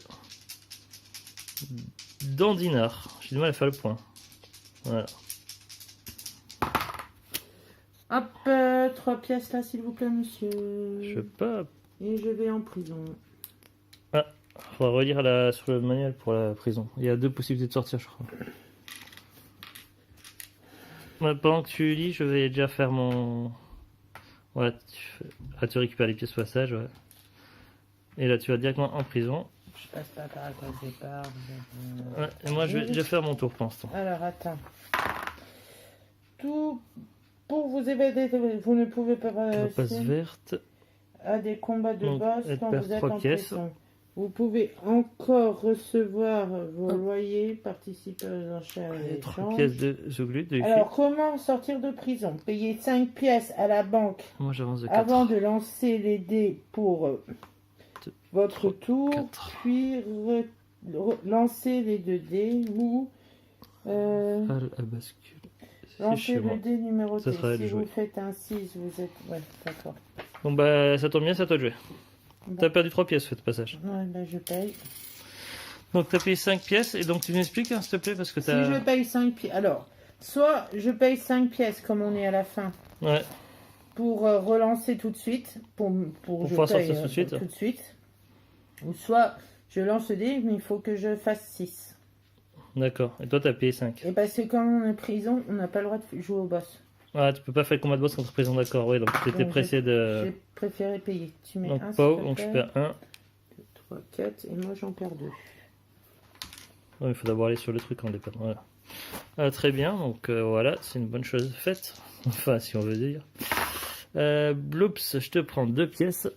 Dandinar. J'ai du mal à faire le point. Voilà. Hop, 3 pièces là, s'il vous plaît, monsieur. Je sais pas. Et je vais en prison. On va relire sur le manuel pour la prison. Il y a 2 possibilités de sortir, je crois. Pendant que tu lis, je vais déjà faire mon... Voilà, tu récupères les pièces au passage, ouais. Et là, tu vas directement en prison. Je passe pas par la case départ. Ouais, et moi, je vais déjà faire mon tour pour l'instant. Alors, attends. Tout... Pour vous évader, vous ne pouvez pas Carapace passer verte. à des combats de Donc, boss elle quand perd vous êtes 3 en pièces. prison. Vous pouvez encore recevoir vos loyers, participer aux enchères et 3 échanges. pièces de zouglut. Alors, comment sortir de prison? Payer 5 pièces à la banque Moi j'avance de 4. avant de lancer les dés pour votre 3, tour, 4. puis lancer les 2 dés ou À bascule. C'est lancer chez moi. le dé numéroté. Ça sera à Si jouer. vous faites un 6, vous êtes... Ouais, d'accord. Bon bah ça tombe bien, c'est à toi de jouer. Bon. T'as perdu 3 pièces, fait passage. Ouais, bah, je paye. Donc t'as payé 5 pièces et donc tu m'expliques hein, s'il te plaît parce que Si t'as... je paye 5 pièces... Alors, soit je paye 5 pièces comme on est à la fin Ouais. pour relancer tout de suite, pour je pouvoir paye, sortir tout de suite. Ou soit je lance le dé, mais il faut que je fasse 6. D'accord. Et toi t'as payé 5. Et parce que quand on est en prison, on n'a pas le droit de jouer au boss. Ah tu peux pas faire le combat de boss contre prison, d'accord. Oui, donc t'étais Donc, pressé de... J'ai préféré payer. Tu mets Donc 1, Pau, donc je perds 1. 3, 4, et moi j'en perds 2. Ouais, il faut d'abord aller sur le truc en dépend. Voilà. Très bien, donc voilà, c'est une bonne chose faite. Enfin, si on veut dire. Bloops, je te prends 2 pièces.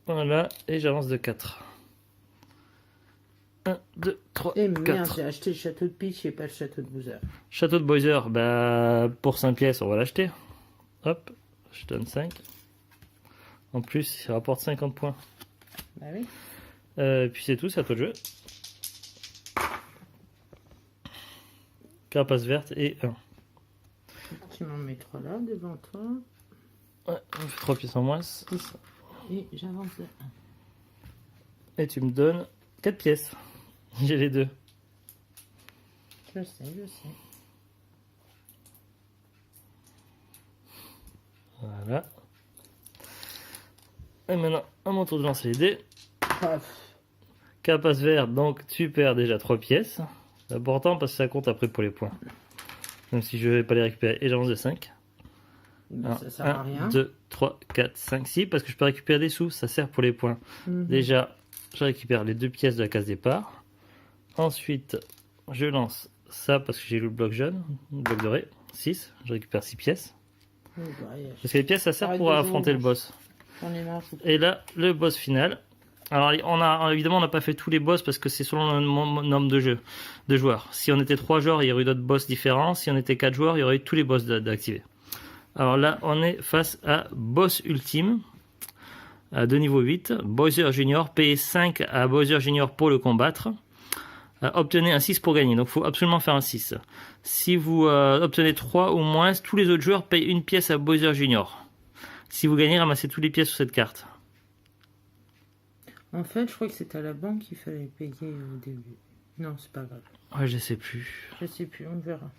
Voilà, et j'avance de 4. 1, 2, 3, Et merde, 4. j'ai acheté le château de Peach et pas le château de Bowser. Château de Bowser, bah, pour 5 pièces, on va l'acheter. Hop, je donne 5. En plus, il rapporte 50 points. Bah oui. Puis c'est tout, c'est à toi de jouer. Carapace verte et 1. Tu m'en mets 3 là, devant toi. Ouais, on fait 3 pièces en moins. Et j'avance de 1. Et tu me donnes 4 pièces. J'ai les 2. Je sais, je sais. Voilà. Et maintenant, à mon tour de lancer les dés. Ah, Carapace verte, donc tu perds déjà 3 pièces. C'est important parce que ça compte après pour les points. Même si je vais pas les récupérer. Et j'avance de 5. bah, ça sert à rien. 1, 2, 3, 4, 5, 6. Parce que je peux récupérer des sous. Ça sert pour les points. Déjà, je récupère les 2 pièces de la case départ. Ensuite, je lance ça parce que j'ai le bloc jaune. Le bloc doré. 6. Je récupère 6 pièces. Oui, bah, Parce que les pièces, ça sert Arrête pour de jouer, affronter le moi. boss. J'en ai marre. Et là, le boss final. Alors, évidemment, on n'a pas fait tous les boss parce que c'est selon le nombre de joueurs. Si on était 3 joueurs, il y aurait eu d'autres boss différents. Si on était 4 joueurs, il y aurait eu tous les boss d'activer. Alors là, on est face à boss ultime de niveau 8. Bowser Junior, payez 5 à Bowser Junior pour le combattre. Obtenez un 6 pour gagner. Donc, il faut absolument faire un 6. Si vous obtenez 3 ou moins, tous les autres joueurs payent une pièce à Bowser Junior. Si vous gagnez, ramassez toutes les pièces sur cette carte. En fait, je crois que c'était à la banque qu'il fallait payer au début. Non, c'est pas grave. Ouais, je sais plus. Je sais plus, on verra.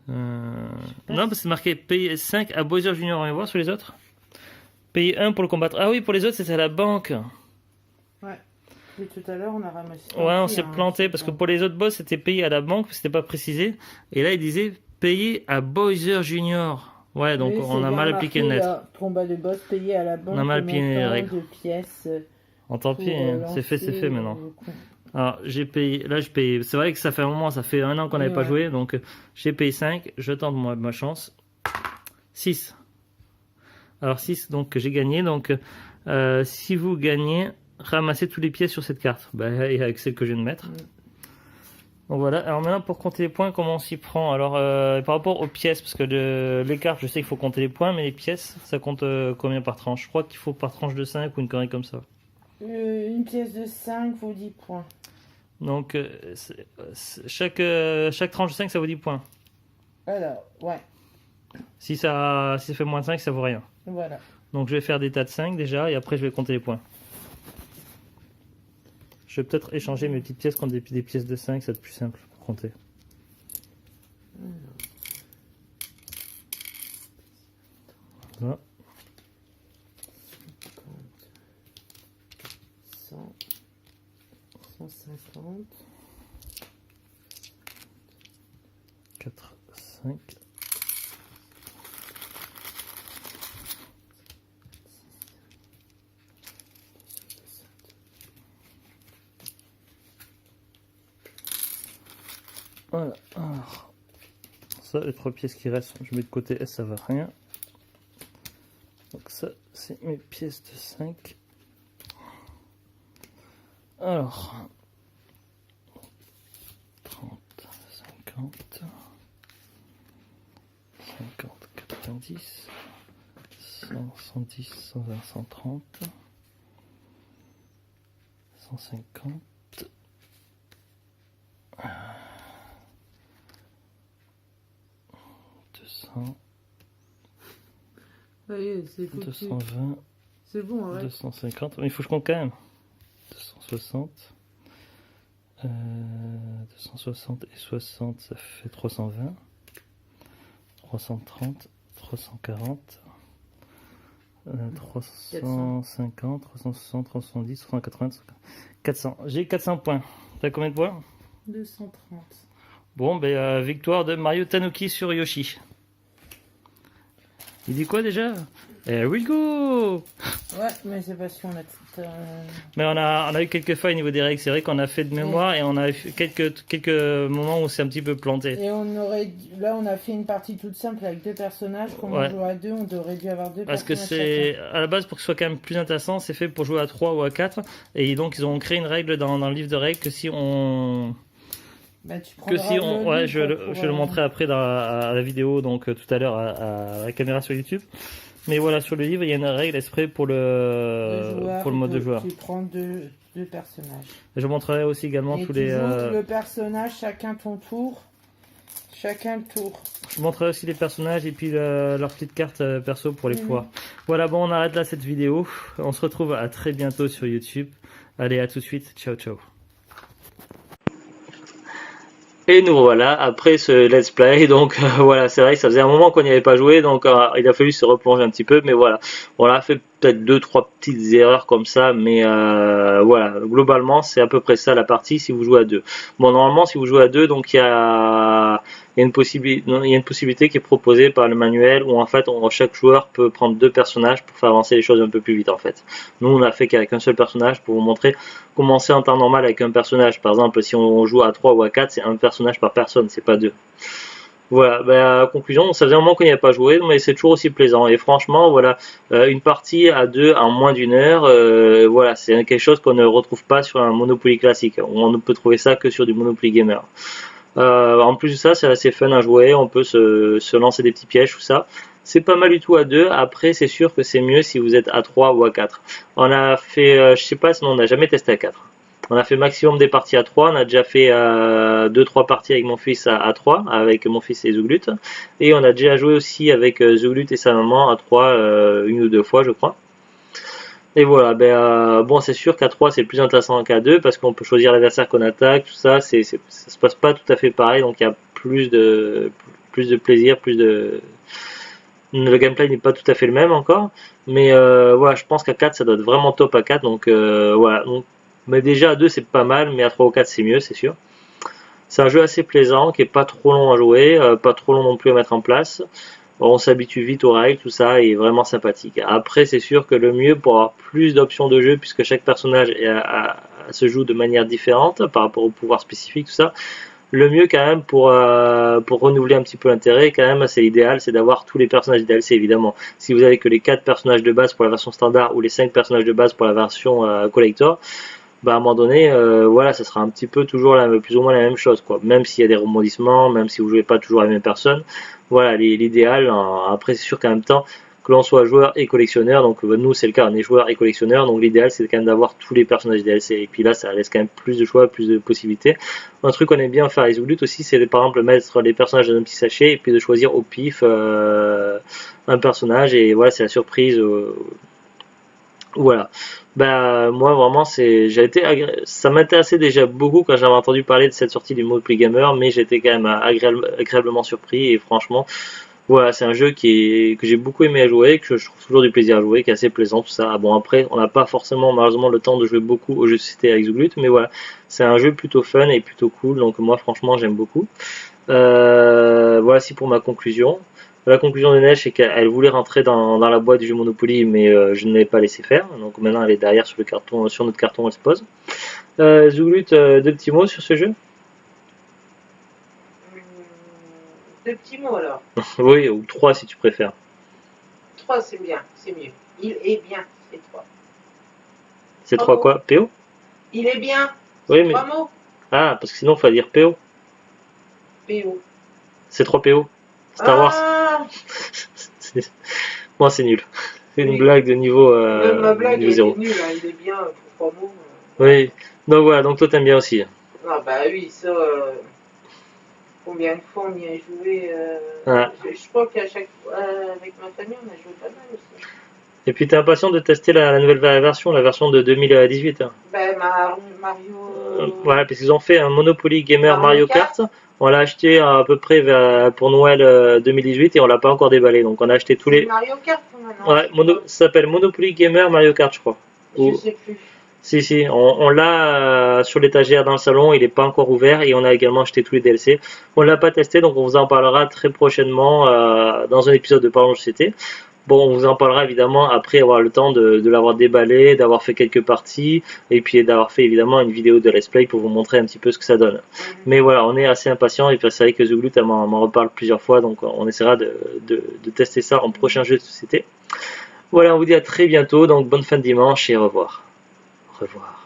Non, parce que c'est marqué payer 5 à Bowser Junior. On va voir sur les autres. Payer 1 pour le combattre. Ah oui, pour les autres, c'était à la banque. Ouais. Et tout à l'heure, on a ramassé. Ouais, on s'est planté parce que pour les autres boss, c'était payé à la banque, c'était pas précisé. Et là, il disait payer à Bowser Junior. Ouais, donc Oui, on a mal appliqué le net. Combat de boss payé à la banque. On a mal appliqué les règles. De pièces. En tant pis, c'est fait maintenant. Alors, j'ai payé, là, je paye. C'est vrai que ça fait un moment, ça fait 1 an qu'on n'avait pas joué, donc j'ai payé 5. Je tente ma chance. 6. Alors, 6, donc j'ai gagné. Donc, si vous gagnez, ramassez tous les pièces sur cette carte. Bah, et avec celle que je viens de mettre. Donc voilà. Alors maintenant, pour compter les points, comment on s'y prend? Alors, par rapport aux pièces, parce que les cartes, je sais qu'il faut compter les points, mais les pièces, ça compte combien par tranche? Je crois qu'il faut par tranche de 5 ou une connerie comme ça. Une pièce de 5 vaut 10 points. Donc, chaque tranche de 5, ça vaut 10 points. Alors, ouais. Si ça fait moins de 5, ça vaut rien. Voilà. Donc, je vais faire des tas de 5 déjà, et après, je vais compter les points. Je vais peut-être échanger mes petites pièces contre des pièces de 5, ça va être plus simple pour compter. Voilà. 100, 150, 4, 5. Voilà. Alors, ça, les 3 pièces qui restent, je mets de côté, ça va rien. Donc ça, c'est mes pièces de 5. Alors, 30, 50, 50, 90, 100, 110, 120, 130, 150, 200, Allez, c'est 220, c'est bon, arrête. 250, mais il faut que je compte quand même. 260, 260 et 60, ça fait 320, 330, 340, 350, 360, 370, 380, 400. J'ai 400 points. T'as combien de points? 230. Bon, ben victoire de Mario Tanuki sur Yoshi. Il dit quoi déjà? Here we go! Ouais, mais c'est parce qu'on a... Mais on a eu quelques failles au niveau des règles. C'est vrai qu'on a fait de mémoire et on a eu quelques moments où c'est un petit peu planté. Et là, on a fait une partie toute simple avec 2 personnages. Quand on joue à 2, on aurait dû avoir 2 Parce que personnages. c'est à la base pour que ce soit quand même plus intéressant, c'est fait pour jouer à 3 ou à 4. Et donc ils ont créé une règle dans le livre de règles que si on... je le montrerai après dans la vidéo, donc tout à l'heure à la caméra sur YouTube. Mais voilà, sur le livre, il y a une règle exprès pour le mode de joueur. Tu prends deux personnages. Et je montrerai aussi également tous les... le personnage, chacun ton tour. Chacun le tour. Je montrerai aussi les personnages et puis leur petite carte perso pour les pouvoirs. Voilà, bon, on arrête là cette vidéo. On se retrouve à très bientôt sur YouTube. Allez, à tout de suite. Ciao, ciao. Et nous voilà après ce let's play, donc voilà, c'est vrai que ça faisait un moment qu'on n'y avait pas joué, donc il a fallu se replonger un petit peu, mais voilà, on a fait peut-être 2-3 petites erreurs comme ça, mais voilà, globalement c'est à peu près ça la partie si vous jouez à 2. Bon, normalement si vous jouez à 2, donc il y a une possibilité qui est proposée par le manuel où en fait chaque joueur peut prendre 2 personnages pour faire avancer les choses un peu plus vite en fait. Nous on a fait qu'avec un seul personnage pour vous montrer comment c'est en temps normal avec un personnage. Par exemple si on joue à 3 ou à 4, c'est un personnage par personne, c'est pas 2. Voilà, ben, conclusion, ça faisait un moment qu'on n'y a pas joué, mais c'est toujours aussi plaisant. Et franchement, voilà, une partie à 2 en moins d'une heure, voilà, c'est quelque chose qu'on ne retrouve pas sur un Monopoly classique. On ne peut trouver ça que sur du Monopoly Gamer. En plus de ça, c'est assez fun à jouer, on peut se lancer des petits pièges, tout ça. C'est pas mal du tout à 2, après c'est sûr que c'est mieux si vous êtes à 3 ou à 4. On a fait, je sais pas, sinon on n'a jamais testé à 4. On a fait maximum des parties à 3, on a déjà fait 2-3 parties avec mon fils à 3, avec mon fils et Zouglut. Et on a déjà joué aussi avec Zouglut et sa maman à 3, une ou 2 fois je crois. Et voilà, ben, bon c'est sûr qu'à 3 c'est plus intéressant qu'à 2 parce qu'on peut choisir l'adversaire qu'on attaque, tout ça, ça se passe pas tout à fait pareil, donc il y a plus de plaisir, le gameplay n'est pas tout à fait le même encore, mais voilà, je pense qu'à 4 ça doit être vraiment top à 4, donc voilà, donc, mais déjà à 2 c'est pas mal, mais à 3 ou 4 c'est mieux, c'est sûr. C'est un jeu assez plaisant, qui est pas trop long à jouer, pas trop long non plus à mettre en place. On s'habitue vite aux règles, tout ça est vraiment sympathique. Après, c'est sûr que le mieux pour avoir plus d'options de jeu, puisque chaque personnage se joue de manière différente par rapport au pouvoir spécifique, tout ça, le mieux quand même pour renouveler un petit peu l'intérêt, quand même, c'est l'idéal, c'est d'avoir tous les personnages du DLC évidemment. Si vous avez que les 4 personnages de base pour la version standard ou les 5 personnages de base pour la version collector, bah à un moment donné, voilà, ça sera un petit peu toujours plus ou moins la même chose, quoi. Même s'il y a des rebondissements, même si vous jouez pas toujours la même personne, voilà, l'idéal. Après, c'est sûr qu'en même temps, que l'on soit joueur et collectionneur, donc nous c'est le cas, on est joueur et collectionneur, donc l'idéal c'est quand même d'avoir tous les personnages DLC. Et puis là, ça laisse quand même plus de choix, plus de possibilités. Un truc qu'on aime bien faire avec Zouglut aussi, c'est par exemple mettre les personnages dans un petit sachet et puis de choisir au pif un personnage, et voilà, c'est la surprise. Voilà. Bah moi vraiment ça m'intéressait déjà beaucoup quand j'avais entendu parler de cette sortie du Monopoly Gamer, mais j'étais quand même agréablement surpris, et franchement voilà, c'est un jeu que j'ai beaucoup aimé à jouer, que je trouve toujours du plaisir à jouer, qui est assez plaisant, tout ça. Bon, après on n'a pas forcément malheureusement le temps de jouer beaucoup aux jeux de société avec Zouglut, mais voilà, c'est un jeu plutôt fun et plutôt cool, donc moi franchement j'aime beaucoup. Voici pour ma conclusion. La conclusion de Neige, c'est qu'elle voulait rentrer dans la boîte du jeu Monopoly, mais je ne l'ai pas laissé faire. Donc maintenant, elle est derrière sur notre carton, elle se pose. Zouglut, 2 petits mots sur ce jeu? 2 petits mots alors. Oui, ou 3 si tu préfères. 3 c'est bien, c'est mieux. Il est bien, c'est 3. C'est 3 quoi? PO? Il est bien. Oui, mais. 3 mots. Ah, parce que sinon, il faut dire PO. PO. C'est 3 PO. Star Wars. Ah, Moi, c'est nul. C'est une Oui. blague de niveau, ma blague niveau elle 0. est nulle, hein, il est bien pour 3 mots. Oui. Donc voilà, donc toi, t'aimes bien aussi. Ah bah oui, ça, combien de fois on y a joué Ouais. je crois qu'à chaque fois, avec ma famille, on a joué pas mal aussi. Et puis, t'es impatient de tester la nouvelle version, la version de 2018. Hein. Ben, Mario... Ouais, parce qu'ils ont fait un Monopoly Gamer Mario Mario Kart. On l'a acheté à peu près pour Noël 2018 et on l'a pas encore déballé. Donc on a acheté tous C'est les. Mario Kart maintenant. Ouais, ça s'appelle Monopoly Gamer Mario Kart, je crois. Je sais plus. Si, on l'a sur l'étagère dans le salon, il n'est pas encore ouvert et on a également acheté tous les DLC. On l'a pas testé, donc on vous en parlera très prochainement dans un épisode de Parlons Société. Bon, on vous en parlera évidemment après avoir le temps de l'avoir déballé, d'avoir fait quelques parties et puis d'avoir fait évidemment une vidéo de let's play pour vous montrer un petit peu ce que ça donne. Mais voilà, on est assez impatient et puis c'est vrai que Zouglout m'en reparle plusieurs fois, donc on essaiera de tester ça en prochain jeu de société. Voilà, on vous dit à très bientôt, donc bonne fin de dimanche et au revoir. Au revoir.